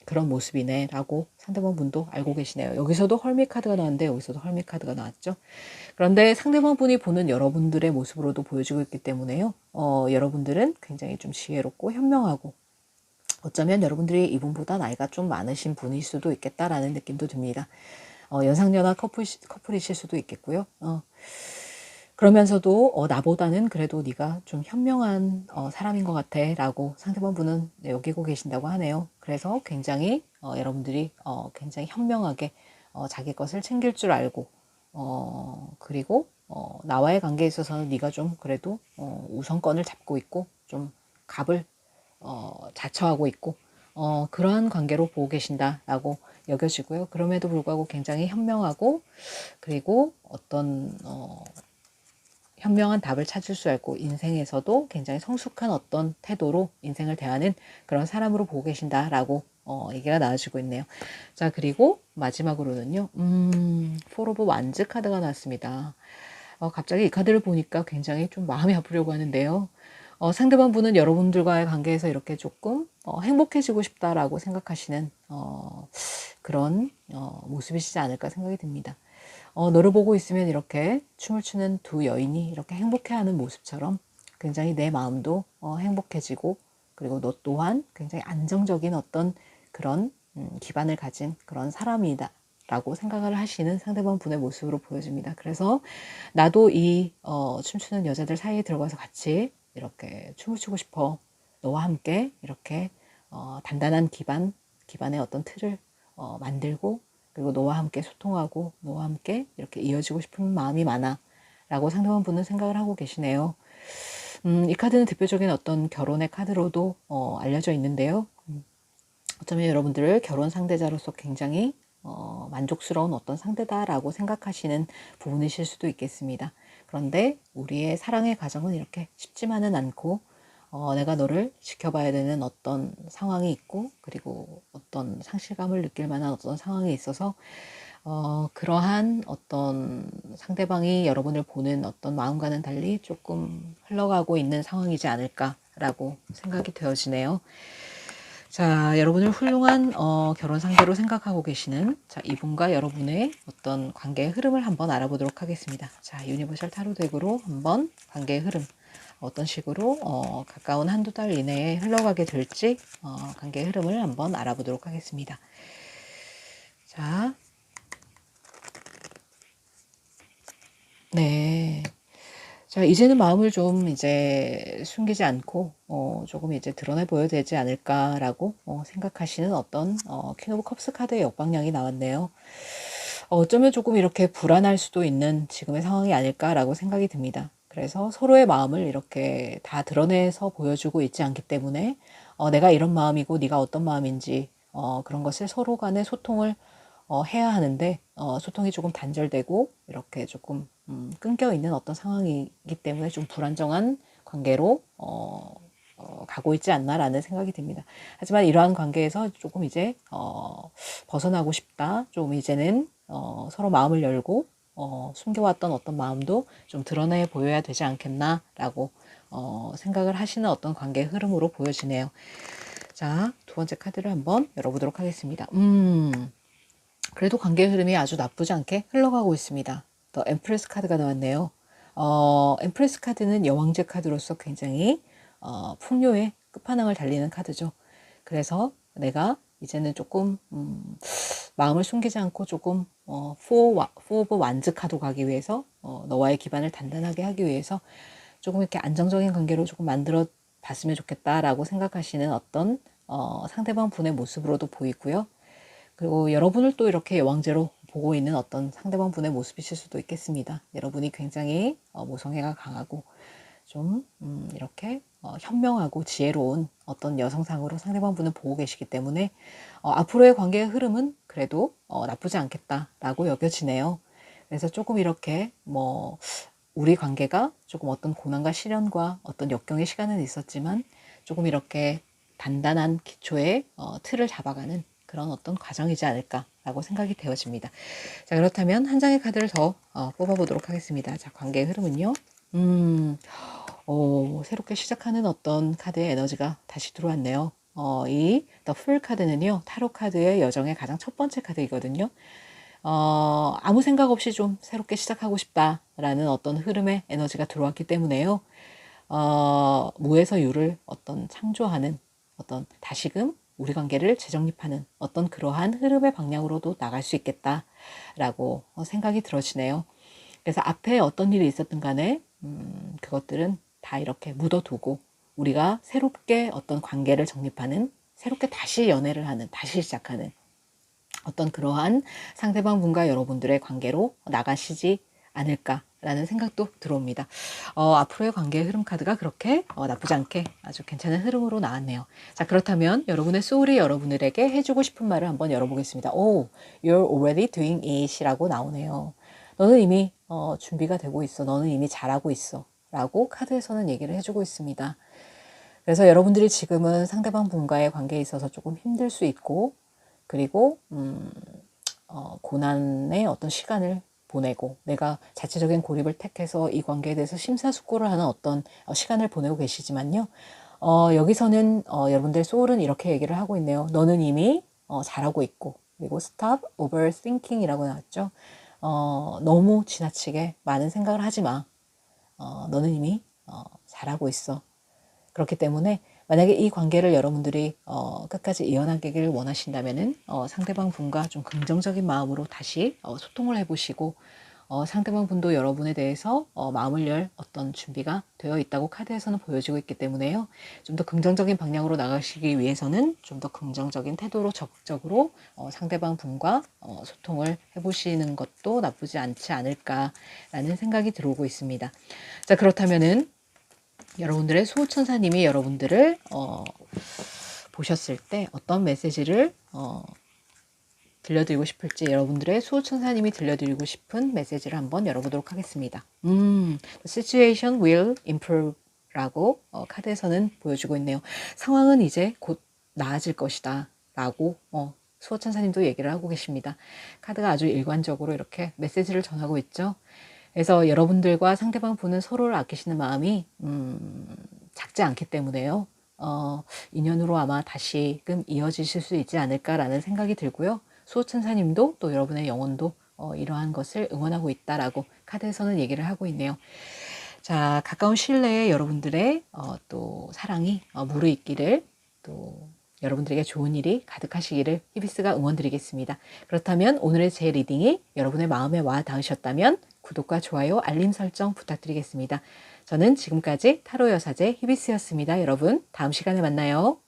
그런 모습이네 라고 상대방 분도 알고 계시네요. 여기서도 헐미 카드가 나왔는데 여기서도 헐미 카드가 나왔죠. 그런데 상대방 분이 보는 여러분들의 모습으로도 보여지고 있기 때문에요. 여러분들은 굉장히 좀 지혜롭고 현명하고 어쩌면 여러분들이 이분보다 나이가 좀 많으신 분일 수도 있겠다라는 느낌도 듭니다. 연상연하 커플이실 수도 있겠고요. 그러면서도 나보다는 그래도 네가 좀 현명한 사람인 것 같아 라고 상대방 분은 여기고 계신다고 하네요. 그래서 굉장히 여러분들이 굉장히 현명하게 자기 것을 챙길 줄 알고 그리고 나와의 관계에 있어서는 네가 좀 그래도 우선권을 잡고 있고 좀 갑을 자처하고 있고 그러한 관계로 보고 계신다라고 여겨지고요. 그럼에도 불구하고 굉장히 현명하고 그리고 어떤 현명한 답을 찾을 수 있고 인생에서도 굉장히 성숙한 어떤 태도로 인생을 대하는 그런 사람으로 보고 계신다라고 얘기가 나와지고 있네요. 자, 그리고 마지막으로는요. 폴 오브 완즈 카드가 나왔습니다. 갑자기 이 카드를 보니까 굉장히 좀 마음이 아프려고 하는데요. 상대방 분은 여러분들과의 관계에서 이렇게 조금 행복해지고 싶다라고 생각하시는 그런 모습이시지 않을까 생각이 듭니다. 너를 보고 있으면 이렇게 춤을 추는 두 여인이 이렇게 행복해하는 모습처럼 굉장히 내 마음도 행복해지고 그리고 너 또한 굉장히 안정적인 어떤 그런 기반을 가진 그런 사람이다 라고 생각을 하시는 상대방 분의 모습으로 보여집니다. 그래서 나도 이 춤추는 여자들 사이에 들어가서 같이 이렇게 춤을 추고 싶어. 너와 함께 이렇게 단단한 기반의 어떤 틀을 만들고 그리고 너와 함께 소통하고 너와 함께 이렇게 이어지고 싶은 마음이 많아 라고 상대방 분은 생각을 하고 계시네요. 이 카드는 대표적인 어떤 결혼의 카드로도 알려져 있는데요. 어쩌면 여러분들을 결혼 상대자로서 굉장히 만족스러운 어떤 상대다라고 생각하시는 부분이실 수도 있겠습니다. 그런데 우리의 사랑의 과정은 이렇게 쉽지만은 않고 내가 너를 지켜봐야 되는 어떤 상황이 있고 그리고 어떤 상실감을 느낄 만한 어떤 상황이 있어서 그러한 어떤 상대방이 여러분을 보는 어떤 마음과는 달리 조금 흘러가고 있는 상황이지 않을까라고 생각이 되어지네요. 자, 여러분을 훌륭한 결혼 상대로 생각하고 계시는 자, 이분과 여러분의 어떤 관계의 흐름을 한번 알아보도록 하겠습니다. 자, 유니버셜 타로 덱으로 한번 관계의 흐름 어떤 식으로 가까운 한두 달 이내에 흘러가게 될지 관계의 흐름을 한번 알아보도록 하겠습니다. 자, 네. 자, 이제는 마음을 좀 이제 숨기지 않고, 조금 이제 드러내 보여야 되지 않을까라고 생각하시는 어떤, 퀸 오브 컵스 카드의 역방향이 나왔네요. 어쩌면 조금 이렇게 불안할 수도 있는 지금의 상황이 아닐까라고 생각이 듭니다. 그래서 서로의 마음을 이렇게 다 드러내서 보여주고 있지 않기 때문에, 내가 이런 마음이고 네가 어떤 마음인지, 그런 것을 서로 간의 소통을 해야 하는데 소통이 조금 단절되고 이렇게 조금 끊겨 있는 어떤 상황이기 때문에 좀 불안정한 관계로 가고 있지 않나라는 생각이 듭니다. 하지만 이러한 관계에서 조금 이제 벗어나고 싶다. 좀 이제는 서로 마음을 열고 숨겨왔던 어떤 마음도 좀 드러내 보여야 되지 않겠나라고 생각을 하시는 어떤 관계의 흐름으로 보여지네요. 자, 두 번째 카드를 한번 열어보도록 하겠습니다. 그래도 관계 흐름이 아주 나쁘지 않게 흘러가고 있습니다. 더 엠프레스 카드가 나왔네요. 엠프레스 카드는 여왕제 카드로서 굉장히 풍요의 끝판왕을 달리는 카드죠. 그래서 내가 이제는 조금 마음을 숨기지 않고 조금 포 오브 완즈 카드 가기 위해서 너와의 기반을 단단하게 하기 위해서 조금 이렇게 안정적인 관계로 조금 만들어 봤으면 좋겠다라고 생각하시는 어떤 상대방 분의 모습으로도 보이고요. 그리고 여러분을 또 이렇게 여왕제로 보고 있는 어떤 상대방 분의 모습이실 수도 있겠습니다. 여러분이 굉장히 모성애가 강하고 좀 이렇게 현명하고 지혜로운 어떤 여성상으로 상대방 분을 보고 계시기 때문에 앞으로의 관계의 흐름은 그래도 나쁘지 않겠다라고 여겨지네요. 그래서 조금 이렇게 우리 관계가 조금 어떤 고난과 시련과 어떤 역경의 시간은 있었지만 조금 이렇게 단단한 기초의 틀을 잡아가는 그런 어떤 과정이지 않을까라고 생각이 되어집니다. 자, 그렇다면 한 장의 카드를 더 뽑아보도록 하겠습니다. 자, 관계의 흐름은요. 새롭게 시작하는 어떤 카드의 에너지가 다시 들어왔네요. 이 The Fool 카드는요, 타로 카드의 여정의 가장 첫 번째 카드이거든요. 아무 생각 없이 좀 새롭게 시작하고 싶다라는 어떤 흐름의 에너지가 들어왔기 때문에요. 무에서 유를 어떤 창조하는 어떤 다시금 우리 관계를 재정립하는 어떤 그러한 흐름의 방향으로도 나갈 수 있겠다라고 생각이 들어지네요. 그래서 앞에 어떤 일이 있었든 간에 그것들은 다 이렇게 묻어두고 우리가 새롭게 어떤 관계를 정립하는, 새롭게 다시 연애를 하는, 다시 시작하는 어떤 그러한 상대방 분과 여러분들의 관계로 나가시지 않을까라는 생각도 들어옵니다. 앞으로의 관계의 흐름 카드가 그렇게 나쁘지 않게 아주 괜찮은 흐름으로 나왔네요. 자, 그렇다면 여러분의 소울이 여러분들에게 해주고 싶은 말을 한번 열어보겠습니다. You're already doing it 이라고 나오네요. 너는 이미 준비가 되고 있어. 너는 이미 잘하고 있어. 라고 카드에서는 얘기를 해주고 있습니다. 그래서 여러분들이 지금은 상대방 분과의 관계에 있어서 조금 힘들 수 있고, 그리고 고난의 어떤 시간을 보내고 내가 자체적인 고립을 택해서 이 관계에 대해서 심사숙고를 하는 어떤 시간을 보내고 계시지만요. 여기서는 여러분들 소울은 이렇게 얘기를 하고 있네요. 너는 이미 잘하고 있고, 그리고 stop overthinking 이라고 나왔죠. 너무 지나치게 많은 생각을 하지 마. 너는 이미 잘하고 있어. 그렇기 때문에 만약에 이 관계를 여러분들이 끝까지 이어나가기를 원하신다면은 상대방 분과 좀 긍정적인 마음으로 다시 소통을 해보시고 상대방 분도 여러분에 대해서 마음을 열 어떤 준비가 되어 있다고 카드에서는 보여지고 있기 때문에요. 좀 더 긍정적인 방향으로 나가시기 위해서는 좀 더 긍정적인 태도로 적극적으로 상대방 분과 소통을 해보시는 것도 나쁘지 않지 않을까라는 생각이 들어오고 있습니다. 자, 그렇다면은 여러분들의 수호천사님이 여러분들을 보셨을 때 어떤 메시지를 들려드리고 싶을지, 여러분들의 수호천사님이 들려드리고 싶은 메시지를 한번 열어보도록 하겠습니다. The situation will improve 라고 카드에서는 보여주고 있네요. 상황은 이제 곧 나아질 것이다 라고 수호천사님도 얘기를 하고 계십니다. 카드가 아주 일관적으로 이렇게 메시지를 전하고 있죠. 그래서 여러분들과 상대방 분은 서로를 아끼시는 마음이 작지 않기 때문에요. 인연으로 아마 다시금 이어지실 수 있지 않을까라는 생각이 들고요. 수호천사님도 또 여러분의 영혼도 이러한 것을 응원하고 있다라고 카드에서는 얘기를 하고 있네요. 자, 가까운 시일 내에 여러분들의 또 사랑이 무르익기를, 또 여러분들에게 좋은 일이 가득하시기를 히비스가 응원드리겠습니다. 그렇다면 오늘의 제 리딩이 여러분의 마음에 와 닿으셨다면 구독과 좋아요, 알림 설정 부탁드리겠습니다. 저는 지금까지 타로 여사제 히비스였습니다. 여러분, 다음 시간에 만나요.